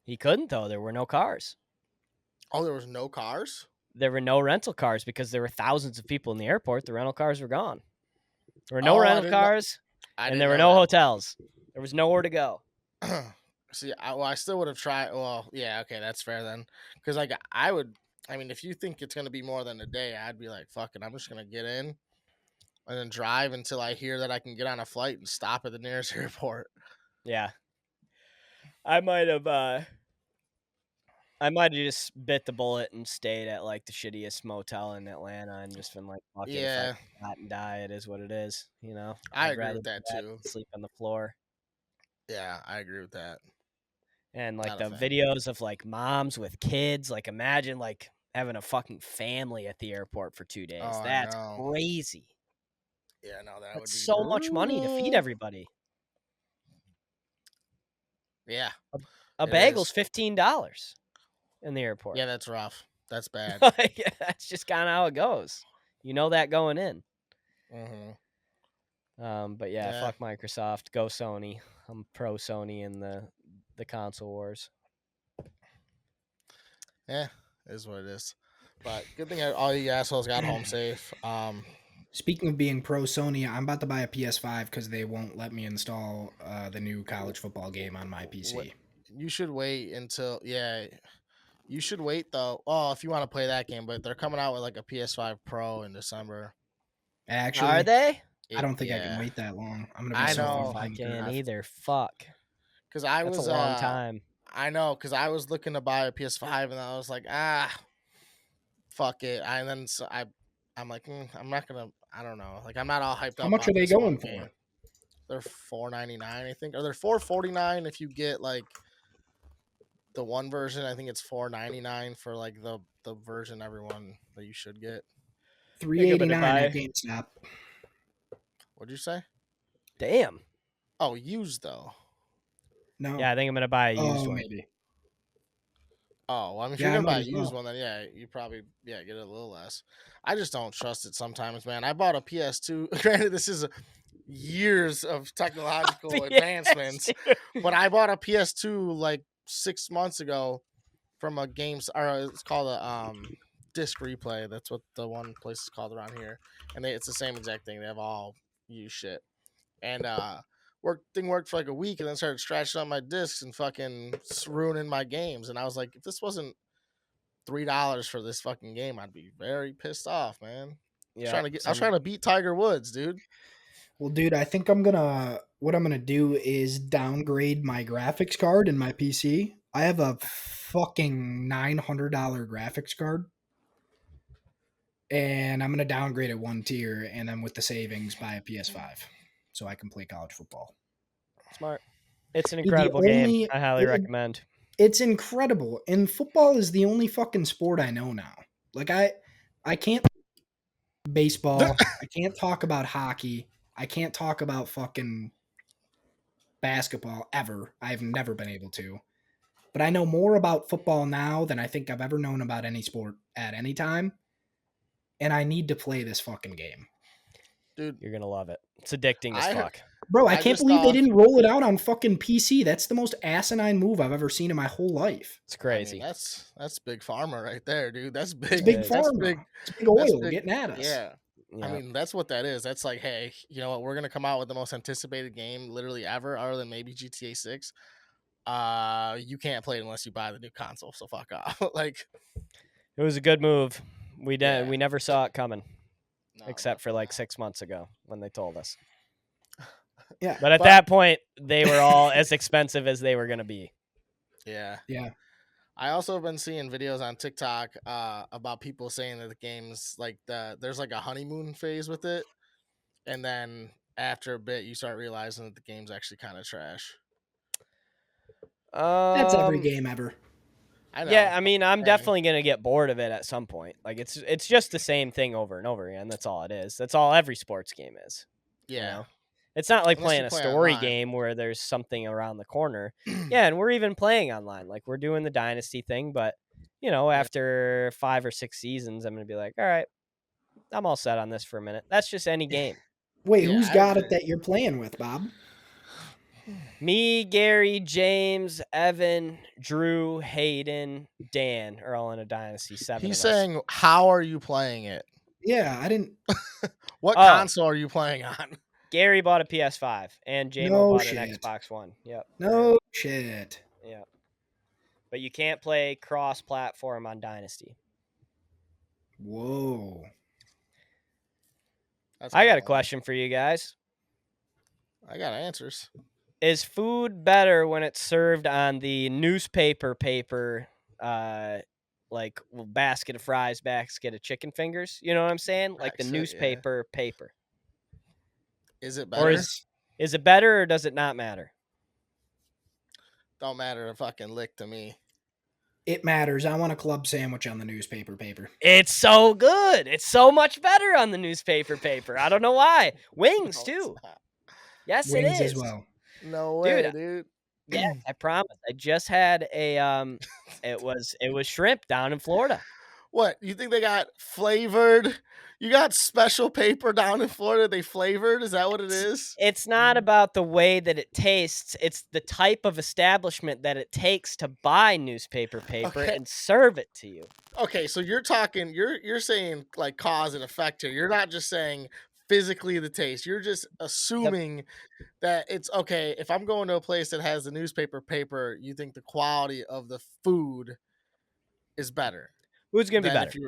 He couldn't, though. There were no cars. Oh, there was no cars? There were no rental cars because there were thousands of people in the airport. The rental cars were gone. There were no rental cars, and there were no hotels. There was nowhere to go. See, I still would have tried. Well, yeah, okay, that's fair then. Because like I would. I mean, if you think it's gonna be more than a day, I'd be like, fuck it, I'm just gonna get in and then drive until I hear that I can get on a flight and stop at the nearest airport. Yeah. I might have just bit the bullet and stayed at like the shittiest motel in Atlanta and just been like, fuck it, if I Yeah, flat and die, it is what it is, you know. I I'd agree rather with do that that too. than sleep on the floor. Yeah, I agree with that. And like Not a the fan. videos of like moms with kids, like imagine like having a fucking family at the airport for 2 days. Oh, I That's know. crazy. Yeah, no, that would That's be so much money to feed brutal. everybody. Yeah, A, a it is. bagel's $15 in the airport. Yeah, that's rough. That's bad. Like, that's just kind of how it goes. You know that going in. But yeah, Yeah, fuck Microsoft. Go Sony. I'm pro Sony in the console wars. yeah, is what it is. But good thing all you assholes got home safe. Speaking of being pro Sony, I'm about to buy a PS5 because they won't let me install the new college football game on my PC. You should wait until you should wait though. Oh, if you want to play that game, but they're coming out with like a PS5 Pro in December. Are Actually, they? I don't think I can Yeah, wait that long. I'm gonna be I so I don't know far if know. I behind the can curve. either. Fuck. Cause I That's a was long time. I know, cause I was looking to buy a PS5 and I was like, fuck it. And then I'm like, I'm not gonna. I don't know. Like I'm not all hyped How up much are about they this one going game. for? They're $4.99, I think, or they're $4.49 if you get like the one version. I think it's $4.99 for like the version everyone that you should get. Think I'm gonna $3.89 at buy. GameStop. What'd you say? Damn. Oh, used though. No. Yeah, I think I'm gonna buy a used Oh, one. maybe. Oh, well, I mean, if Yeah, you're I gonna might buy a as used well. one, then yeah, you probably get it a little less. I just don't trust it sometimes, man. I bought a PS2. Granted, this is years of technological Yes, advancements, dude. but I bought a PS2 like 6 months ago from a games, or it's called a disc replay. That's what the one place is called around here, and it's the same exact thing. They have all used shit, and worked for like a week, and then started scratching on my discs and fucking ruining my games. And I was like, if this wasn't $3 for this fucking game, I'd be very pissed off, man. Yeah. I was trying to beat Tiger Woods, dude. Well, dude, I think what I'm gonna do is downgrade my graphics card in my PC. I have a fucking $900 graphics card, and I'm gonna downgrade it one tier, and then with the savings, buy a PS5 so I can play college football. Smart. It's an Dude, the incredible game. only I highly recommend. it's incredible, and football is the only fucking sport I know now. Like I can't baseball. I can't talk about hockey. I can't talk about fucking basketball ever. I've never been able to. But I know more about football now than I think I've ever known about any sport at any time. And I need to play this fucking game. Dude, You're gonna love it. It's addicting as I fuck. Bro, I I can't just believe they thought. didn't roll it out on fucking PC. That's the most asinine move I've ever seen in my whole life. It's I mean, crazy. that's big pharma right there, dude. That's It's big. big is. That's pharma. big. It's big That's oil big. getting at us. Yeah. I Yeah. mean, that's what that is. That's like, hey, you know what? We're gonna come out with the most anticipated game literally ever, other than maybe GTA 6. You can't play it unless you buy the new console. So fuck off. Like, It was a good move. We yeah, we never saw it coming, no, except for definitely like not. 6 months ago when they told us. Yeah. But at But that point, they were all as expensive as they were gonna be. yeah, Yeah. I also have been seeing videos on TikTok about people saying that the game's like there's like a honeymoon phase with it, and then after a bit you start realizing that the game's actually kind of trash. That's every Um. game ever. I know. Yeah, I mean, I'm Hey, definitely gonna get bored of it at some point. Like it's just the same thing over and over again. That's all it is. That's all every sports game is. You yeah, know, it's not like unless you playing a play story online. game where there's something around the corner. Yeah, and we're even playing online. Like we're doing the dynasty thing, but you know, Yeah. after 5 or 6 seasons, I'm gonna be like, all right, I'm all set on this for a minute. That's just any game. Wait, Yeah, who's I got it agree. that you're playing with, Bob? Me, Gary, James, Evan, Drew, Hayden, Dan are all in a dynasty. 7 He's of us. saying, how are you playing it? Yeah, I didn't. What Oh. console are you playing on? Gary bought a PS5 and JMO No bought shit. an Xbox One. Yep. No shit. Yeah. But you can't play cross-platform on Dynasty. Whoa. That's I kind got of a question for you guys. I got answers. Is food better when it's served on the newspaper paper, like basket of fries, basket of chicken fingers? You know what I'm saying? Like the Yeah. newspaper paper. Is it Or better? is it better or does it not matter? Don't matter a fucking lick to me. It matters. I want a club sandwich on the newspaper paper. It's so good. It's so much better on the newspaper paper. I don't know why. Wings No, it's too. not. Yes, it Wings as is. well. No Dude, way, dude. yeah, I promise. I just had a it was shrimp down in Florida. What, you think they got flavored? You got special paper down in Florida they flavored? Is that what it is? It's not about the way that it tastes. It's the type of establishment that it takes to buy newspaper paper Okay. and serve it to you. Okay, so you're talking you're saying like cause and effect here. You're not just saying physically the taste. You're just assuming that it's okay. If I'm going to a place that has the newspaper paper, you think the quality of the food is better Who's going to be than better? if you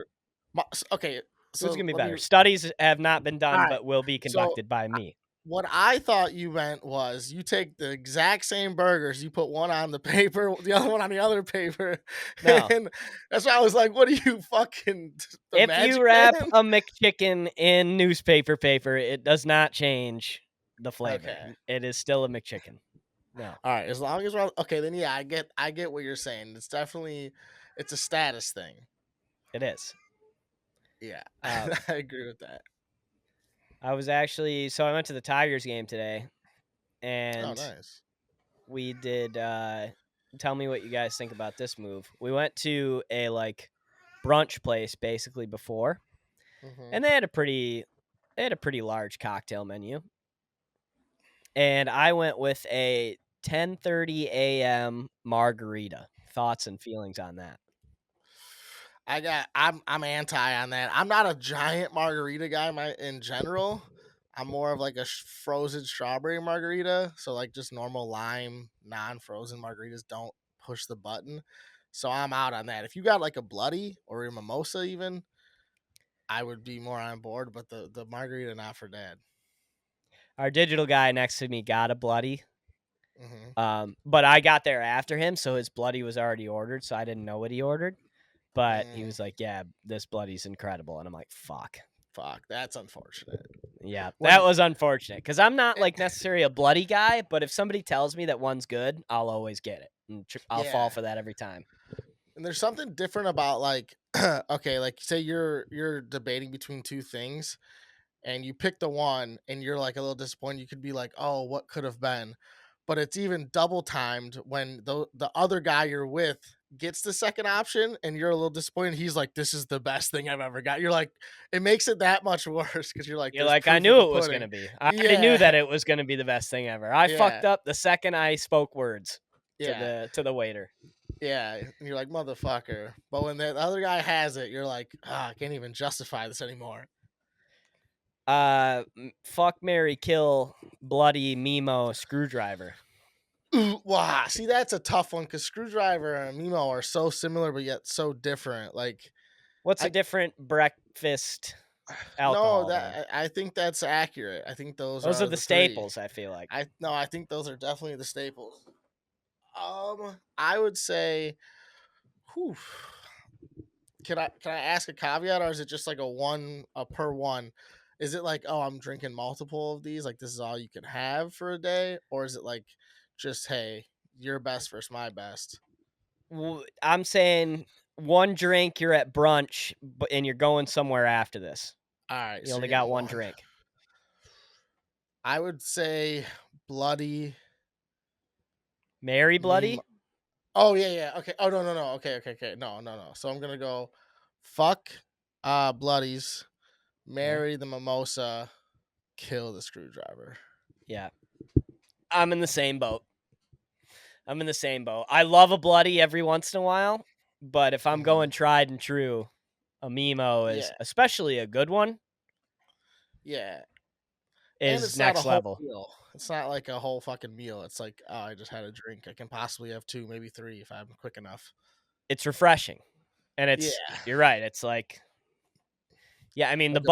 were okay. Who's So going to be let me better? Studies have not been all done, right. but will be So conducted by me. what I thought you meant was you take the exact same burgers, you put one on the paper, the other one on the other paper, No. and that's why I was like, "What are you fucking the If Magic you wrap Man?" a McChicken in newspaper paper, it does not change the flavor. Okay, It is still a McChicken. No, all right. As long as we're okay, then yeah, I get what you're saying. It's definitely it's a status thing. it is. Yeah, Uh, I agree with that. I went to the Tigers game today, Oh, and nice. we did tell me what you guys think about this move. We went to a like brunch place basically before, Mm-hmm. and they had a pretty large cocktail menu. And I went with a 10:30 a.m. margarita. Thoughts and feelings on that? I'm anti on that. I'm not a giant margarita guy in general. I'm more of like a frozen strawberry margarita. So like just normal lime, non-frozen margaritas don't push the button. So I'm out on that. If you got like a bloody or a mimosa even, I would be more on board, but the margarita not for dad. Our digital guy next to me got a bloody. Mm-hmm. But I got there after him, so his bloody was already ordered, so I didn't know what he ordered. But he was like, "Yeah, this bloody's incredible," and I'm like, "Fuck." Fuck, that's unfortunate. Yeah, When that was unfortunate because I'm not like necessarily a bloody guy, but if somebody tells me that one's good, I'll always get it. And I'll fall yeah, for that every time. and there's something different about like okay, like say you're debating between two things and you pick the one and you're like a little disappointed, you could be like, oh, what could have been? But it's even double timed when the other guy you're with gets the second option and you're a little disappointed. He's like, this is the best thing I've ever got. You're like, it makes it that much worse because you're like, You're there's like, I proof of knew the it was going to pudding. be. I already knew Yeah. that it was going to be the best thing ever. I fucked Yeah. up the second I spoke words Yeah. to the waiter. Yeah. And you're like, motherfucker. But when the other guy has it, you're like, I can't even justify this anymore. Fuck, marry, kill, bloody Mimo screwdriver. Ooh, wow, see that's a tough one because Screwdriver and Mimo are so similar but yet so different. Like, What's a I different breakfast no, alcohol then? that I think that's accurate. I think those Those are are the the three. staples, I feel like. I think those are definitely the staples. I would say, whew, can I ask a caveat or is it just like a per one? Is it like, oh, I'm drinking multiple of these, like this is all you can have for a day, or is it like just hey, your best versus my best? I'm saying one drink, you're at brunch, and you're going somewhere after this. All right, You so only you're got getting one one. drink. I would say bloody. Mary Meme. bloody? Oh yeah, yeah. Okay. Oh no, no, no. Okay, okay, okay. No, no, no. So I'm gonna go fuck bloodies, Yeah. marry the mimosa, kill the screwdriver. Yeah. I'm in the same boat. I love a bloody every once in a while, but if I'm Mm-hmm. going tried and true, a Mimo is Yeah, especially a good one. yeah. And is it's not a next whole level. meal. It's not like a whole fucking meal. It's like, oh, I just had a drink. I can possibly have 2, maybe 3 if I'm quick enough. It's refreshing. And Yeah. you're right. It's like, yeah, I mean Like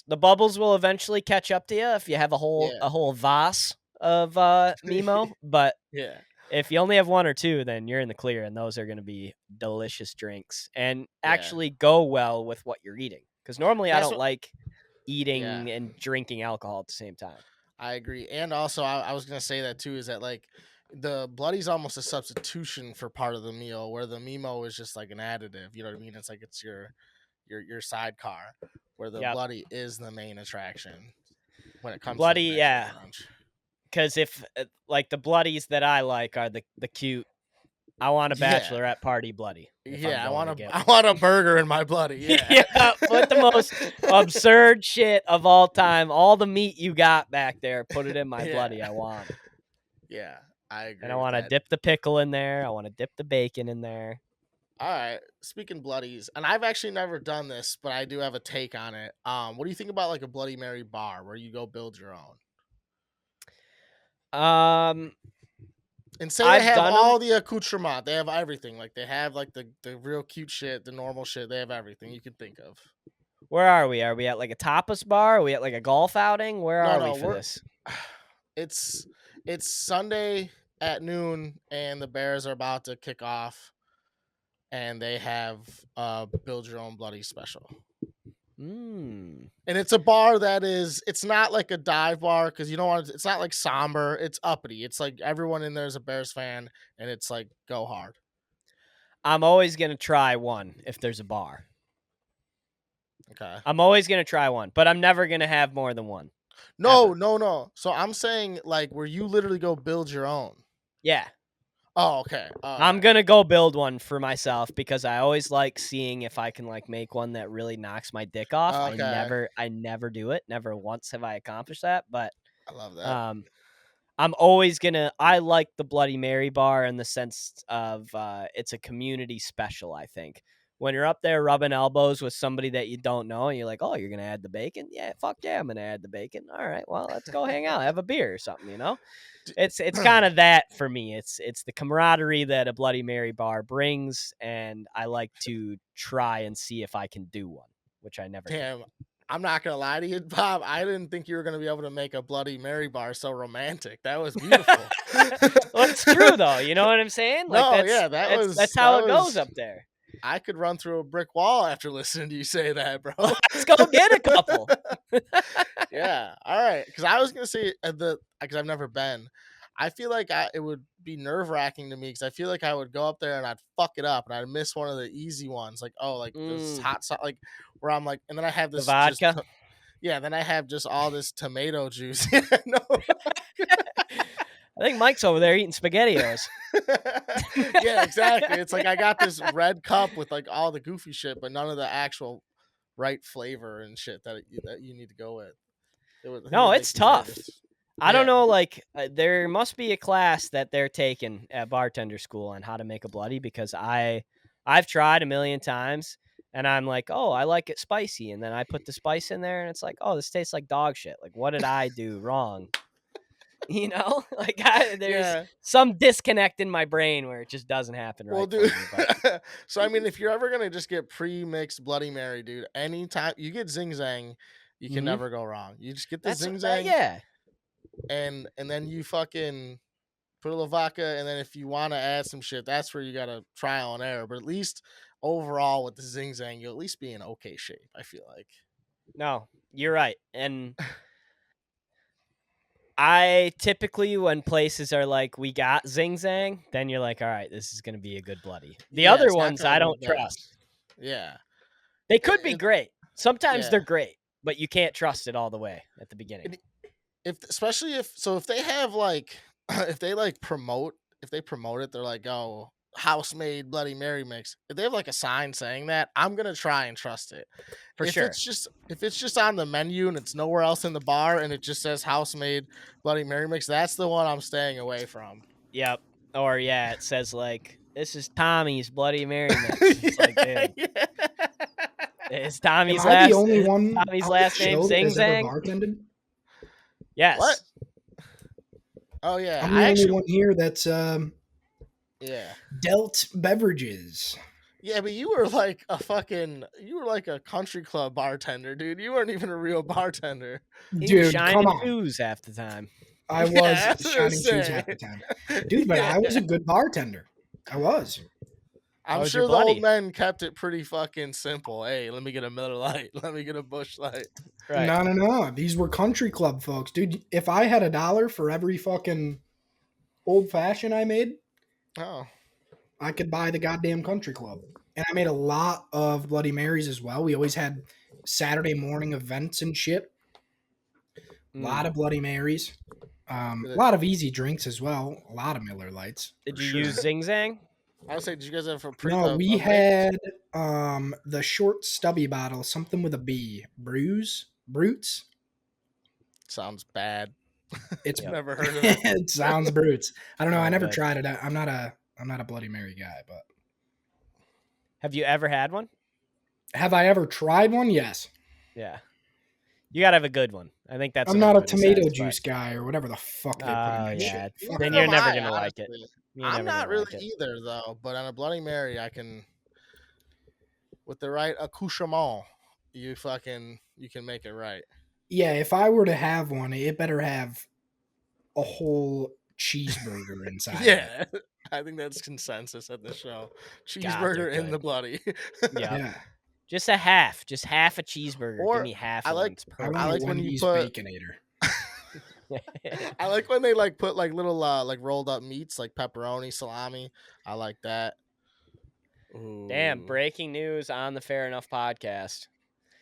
the bubbles will eventually catch up to you if you have yeah. a whole vase of Mimo, but Yeah. if you only have 1 or 2, then you're in the clear, and those are going to be delicious drinks and Yeah. actually go well with what you're eating. Because normally I That's don't what like yeah. eating and drinking alcohol at the same time. I agree. And also I was gonna say that too, is that like the Bloody's almost a substitution for part of the meal, where the Mimo is just like an additive. You know what I mean? It's like it's your sidecar, where the Yep. Bloody is the main attraction when it comes to Bloody, like yeah. Mexican brunch. Because if like the bloodies that I like are the cute. I want a Yeah. bachelorette party bloody. If I'm Yeah, going to get I one. want a burger in my Bloody. Yeah. Yeah, put the most absurd shit of all time, all the meat you got back there, put it in my Yeah. bloody. I want it. Yeah, I And agree I with want to that. dip the pickle in there. I want to dip the bacon in there. All right, speaking bloodies, and I've actually never done this, but I do have a take on it. What do you think about like a Bloody Mary bar where you go build your own? Um, And say they I've have done them. all the accoutrement, they have everything. Like they have like the real cute shit, the normal shit. They have everything you can think of. Where are we? Are we at like a tapas bar? Are we at like a golf outing? Where No, are we no, for we're this? it's Sunday at noon, and the Bears are about to kick off, and they have build your own bloody special. Mm. And it's a bar that is, it's not like a dive bar because you don't want to, it's not like somber, it's uppity. It's like everyone in there is a Bears fan, and it's like go hard. I'm always going to try one if there's a bar. Okay. I'm always going to try one, but I'm never going to have more than one. No, Ever. no. So I'm saying like where you literally go build your own. Yeah. Oh, okay. I'm going to go build one for myself because I always like seeing if I can like make one that really knocks my dick off. Okay. I never do it. Never once have I accomplished that, but I love that. I'm always gonna. I like the Bloody Mary bar in the sense of it's a community special. I think when you're up there rubbing elbows with somebody that you don't know, and you're like, "Oh, you're gonna add the bacon? Yeah, fuck yeah, I'm gonna add the bacon. All right, well, let's go hang out, have a beer or something." You know, it's kind of that for me. It's the camaraderie that a Bloody Mary bar brings, and I like to try and see if I can do one, which I never can. Damn. I'm not gonna lie to you, Bob. I didn't think you were gonna be able to make a Bloody Mary bar so romantic. That was beautiful. Well, it's true though. You know what I'm saying? Like No, yeah, that's how it goes up there. I could run through a brick wall after listening to you say that, bro. Let's go get a couple. Yeah, all right. Because I was gonna say because I've never been. I feel like it would be nerve wracking to me because I feel like I would go up there and I'd fuck it up and I'd miss one of the easy ones, like like this hot sauce, like where I'm like, and then I have this the vodka. then I have just all this tomato juice. No. I think Mike's over there eating SpaghettiOs. Yeah, exactly. It's like I got this red cup with like all the goofy shit, but none of the actual right flavor and shit that you need to go with. No, it's tough. I don't Yeah. know. Like, there must be a class that they're taking at bartender school on how to make a bloody because I've tried a million times and I'm like, oh, I like it spicy, and then I put the spice in there and it's like, oh, this tastes like dog shit. Like, what did I do wrong? You know, like there's some disconnect in my brain where it just doesn't happen right. Well, dude. So I mean, if you're ever gonna just get pre-mixed Bloody Mary, dude, anytime you get Zing Zang, you can never go wrong. You just get the Zing Zang, yeah, and then you fucking put a little vodka, and then if you want to add some shit, that's where you gotta trial and error. But at least overall with the Zing Zang, you'll at least be in okay shape. I feel like. No, you're right, and I typically, when places are like, we got Zing Zang, then you're like, all right, this is going to be a good bloody. The other ones I don't trust. Yeah. They could be great. Sometimes they're great, but you can't trust it all the way at the beginning. Especially if they have like, if they promote it, they're like, oh, house made Bloody Mary mix. If they have like a sign saying that, I'm gonna try and trust it. If it's just on the menu and it's nowhere else in the bar and it just says house made Bloody Mary mix, that's the one I'm staying away from. Yep. Or it says like, this is Tommy's Bloody Mary mix. It's like, dude. Is Tommy's last name Zing Zang? What? Yes. Oh yeah, I'm I the only actually one here that's yeah. dealt beverages. Yeah, but you were like a country club bartender, dude. You weren't even a real bartender. He was Dude, come shining on. shoes half the time. I Yeah, was that's what I was shining shoes saying. half the time. Dude, but Yeah. I was a good bartender. I was. I'm How was your sure the old buddy? men kept it pretty fucking simple. Hey, let me get a Miller Lite. Let me get a Bush Light. Right. No, no, no. These were country club folks. Dude, if I had $1 for every fucking old fashioned I made, Oh, I could buy the goddamn country club. And I made a lot of Bloody Marys as well. We always had Saturday morning events and shit. A lot of Bloody Marys. A lot of easy drinks as well. A lot of Miller Lights for Did you sure. use Zing Zang? I would say, did you guys have No, we a mix? had the short stubby bottle, something with a B. Brutes. Sounds bad. It's Yep. Never heard of it. it sounds brutes. I don't know. I All never good. tried it. I'm not a Bloody Mary guy, but Have you ever had one? have I ever tried one? Yes. Yeah. You gotta have a good one. I think that's I'm what not a everybody tomato says, juice guy or whatever the fuck they put in oh that yeah. shit. Fuck Then Neither you're am that. never I, gonna like it. honestly. You're I'm never not gonna really like it. either, though. But on a Bloody Mary, I can, with the right accoutrement, you can make it right. Yeah, if I were to have one, it better have a whole cheeseburger inside of it. Yeah, I think that's consensus at the show. God, they're Cheeseburger in good. the Bloody. Yep. Yeah. Just a half. Just half a cheeseburger. Give Or me half I of one. like It's I perfect. want a when you Wendy's put. Baconator. I like when they like put like little like rolled up meats like pepperoni, salami. I like that. Damn, Ooh, breaking news on the Fair Enough podcast.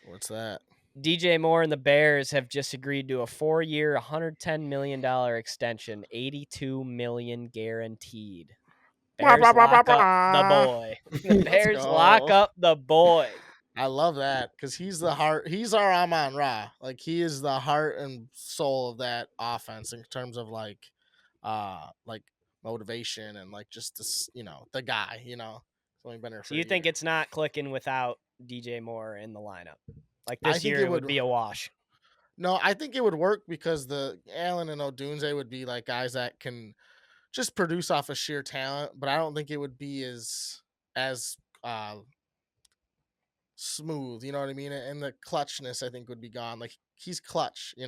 what's that? DJ Moore and the Bears have just agreed to a 4-year, $110 million extension, $82 million guaranteed. Bears lock up the boy. The Let's Bears lock go. up the boy. I love that because he's the heart. He's our Amon Ra. Like he is the heart and soul of that offense in terms of like motivation and like just this, the guy. He's only been here So for a you think year. it's not clicking without DJ Moore in the lineup? Like I this think year, it it would would. be a wash. No, I think it would work because the Allen and Odunze would be like guys that can just produce off of sheer talent, but I don't think it would be as smooth, you know what I mean? And the clutchness I think would be gone. Like he's clutch, he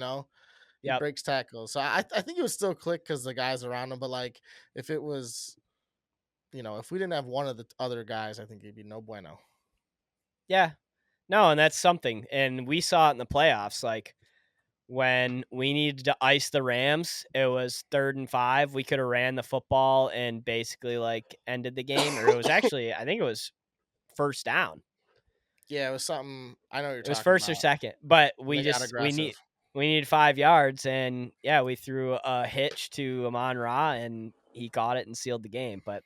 Yep. breaks tackles. So I think it would still click because the guys around him. But like if it was, if we didn't have one of the other guys, I think it'd be no bueno. Yeah. No, and that's something. And we saw it in the playoffs. Like when we needed to ice the Rams, it was 3rd and 5. We could have ran the football and basically like ended the game. Or it was actually, I think it was first down. Yeah, it was something I know what you're It was talking first or about. second. But And we they got just aggressive. we needed 5 yards, and yeah, we threw a hitch to Amon Ra, and he caught it and sealed the game. But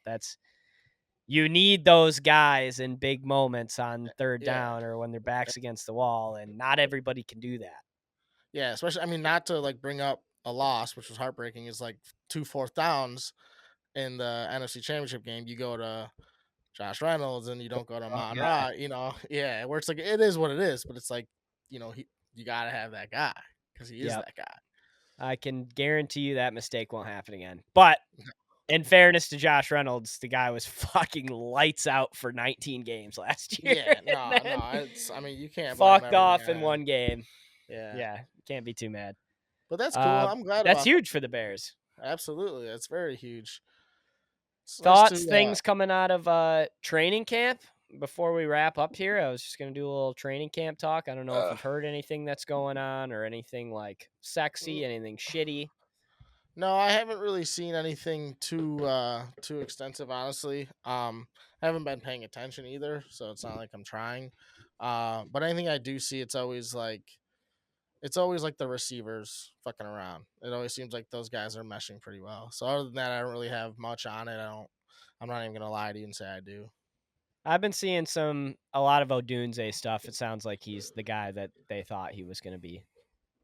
you need those guys in big moments on third Yeah. down or when their backs against the wall, and not everybody can do that. Yeah, especially I mean not to like bring up a loss, which was heartbreaking, is like 2 fourth downs in the NFC Championship game. You go to Josh Reynolds and you don't go to Mon Ra, yeah, where it's like it is what it is, but it's like, you gotta have that guy because he is Yep. that guy. I can guarantee you that mistake won't happen again. But in fairness to Josh Reynolds, the guy was fucking lights out for 19 games last year. Yeah, no, and then I mean you can't blame fucked everything off on in him. one game. Yeah. Yeah, can't be too mad. But that's cool. I'm glad That's about huge for the Bears. that. Absolutely. That's very huge. It's nice Thoughts, to things coming out of training camp before we wrap up here? I was just going to do a little training camp talk. I don't know if you've heard anything that's going on or anything like sexy, anything shitty. No, I haven't really seen anything too extensive, honestly. I haven't been paying attention either, so it's not like I'm trying. But anything I do see, it's always like the receivers fucking around. It always seems like those guys are meshing pretty well. So other than that, I don't really have much on it. I'm not even gonna lie to you and say I do. I've been seeing a lot of Odunze stuff. It sounds like he's the guy that they thought he was going to be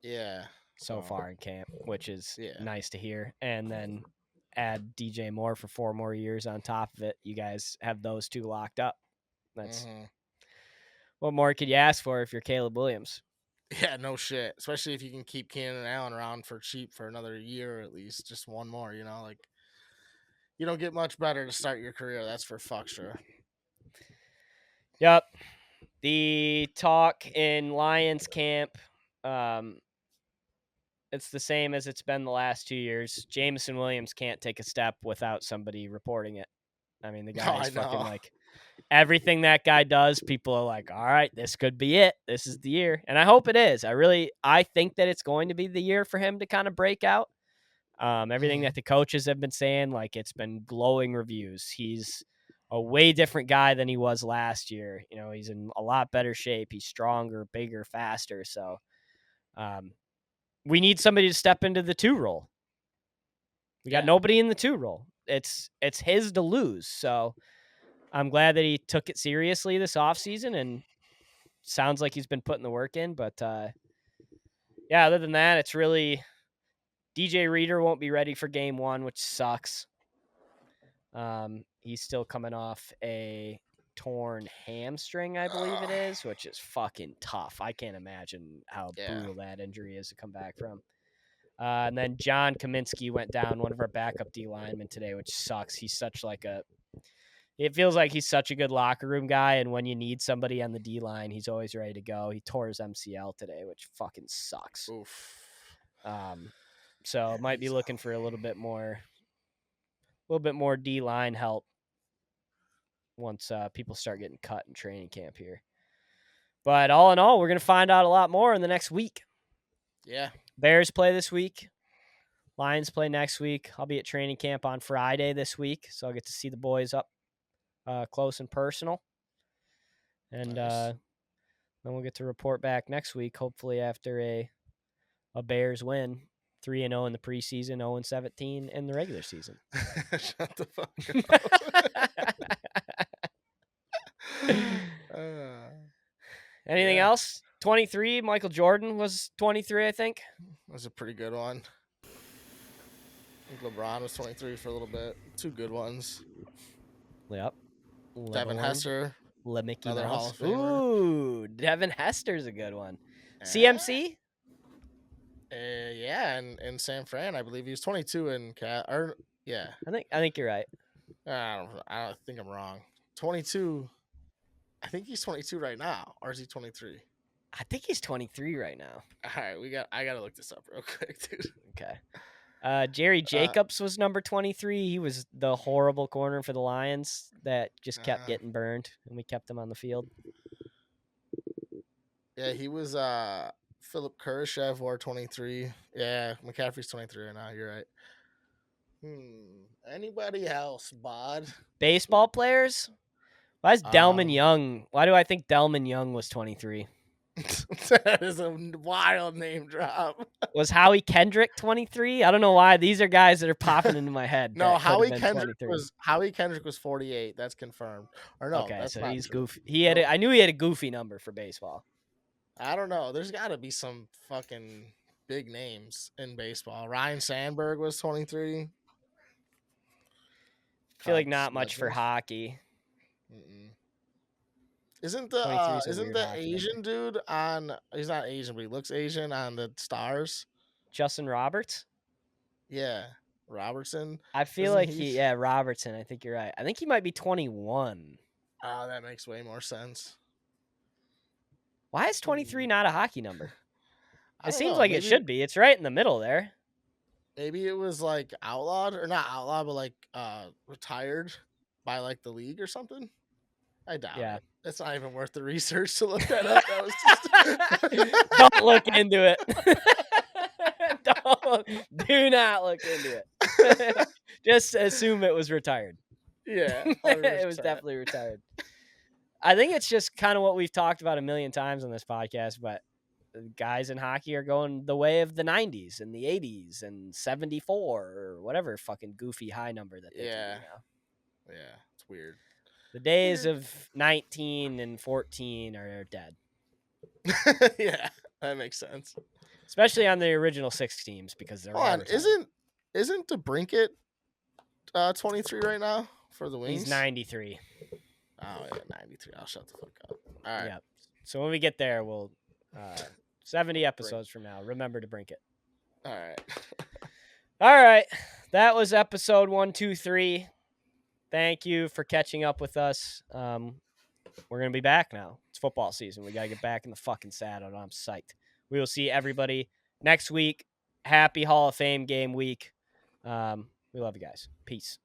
Yeah. so far in camp, which is Yeah. nice to hear. And then add DJ Moore for 4 more years on top of it. You guys have those two locked up. That's Mhm. what more could you ask for if you're Caleb Williams? Yeah, no shit. Especially if you can keep Keenan Allen around for cheap for another year at least, just one more. Like you don't get much better to start your career. That's for fuck sure. Yep. The talk in Lions camp, it's the same as it's been the last 2 years. Jameson Williams can't take a step without somebody reporting it. I mean, the No, guy is I fucking know. like everything that guy does. People are like, all right, this could be it. This is the year. And I hope it is. I think that it's going to be the year for him to kind of break out. Everything that the coaches have been saying, like it's been glowing reviews. He's a way different guy than he was last year. He's in a lot better shape. He's stronger, bigger, faster. So we need somebody to step into the 2 role. We got nobody in the 2 role. It's his to lose. So I'm glad that he took it seriously this offseason and sounds like he's been putting the work in. But yeah, other than that, it's really DJ Reader won't be ready for game 1, which sucks. He's still coming off a torn hamstring, I believe it is, which is fucking tough. I can't imagine how brutal that injury is to come back from. And then John Kaminsky went down, one of our backup D linemen today, which sucks. He's such it feels like he's such a good locker room guy, and when you need somebody on the D line, he's always ready to go. He tore his MCL today, which fucking sucks. Oof. So might be looking for a little bit more D line help once people start getting cut in training camp here. But all in all, we're gonna find out a lot more in the next week. Yeah. Bears play this week. Lions play next week. I'll be at training camp on Friday this week, so I'll get to see the boys up close and personal. And Nice. then we'll get to report back next week, hopefully after a Bears win. 3-0 in the preseason, 0-17 in the regular season. Shut the fuck up. Anything else? 23, Michael Jordan was 23, I think. That was a pretty good one. I think LeBron was 23 for a little bit. 2 good ones. Yep. Devin Hester. Mickey Another Hall Mouse. of Famer. Ooh, Devin Hester's a good one. CMC? Yeah, in San Fran, I believe he was 22 in Cat. Or yeah, I think you're right. I don't think I'm wrong. 22. I think he's 22 right now, or is he 23? I think he's 23 right now. All right, I gotta look this up real quick, dude. Okay. Jerry Jacobs was number 23. He was the horrible corner for the Lions that just kept getting burned, and we kept him on the field. Yeah, he was Philip Kurashev wore 23. Yeah, McCaffrey's 23 right now. You're right. Anybody else, Bod? Baseball players? Why is Delman Young? Why do I think Delman Young was 23? That is a wild name drop. Was Howie Kendrick 23? I don't know why. These are guys that are popping into my head. No, Howie Kendrick was 48. That's confirmed. Or no, okay, that's so not he's true. goofy. I knew he had a goofy number for baseball. I don't know. There's got to be some fucking big names in baseball. Ryan Sandberg was 23. I feel like not much for hockey. Isn't the Asian dude on? He's not Asian, but he looks Asian on the Stars. Justin Roberts. Yeah, Robertson. I feel like Robertson. I think you're right. I think he might be 21. Oh, that makes way more sense. Why is 23 not a hockey number? It seems know, like it should be. It's right in the middle there. Maybe it was like outlawed, or not outlawed, but like retired by like the league or something. I doubt it. It's not even worth the research to look that up. That was just... Don't look into it. Do not look into it. Just assume it was retired. Yeah, 100%. It was definitely retired. I think it's just kind of what we've talked about a million times on this podcast, but guys in hockey are going the way of the 90s and the 80s and 74 or whatever fucking goofy high number that they do now. Yeah, it's weird. The days of 19 and 14 are dead. Yeah, that makes sense. Especially on the original 6 teams because they're isn't DeBrincat 23 right now for the Wings? He's 93. Oh yeah, 93. I'll shut the fuck up. All right. Yeah. So when we get there, we'll 70 episodes from now. Remember to brink it. All right. All right. That was episode 123. Thank you for catching up with us. We're going to be back now. It's football season. We got to get back in the fucking saddle. I'm psyched. We will see everybody next week. Happy Hall of Fame game week. We love you guys. Peace.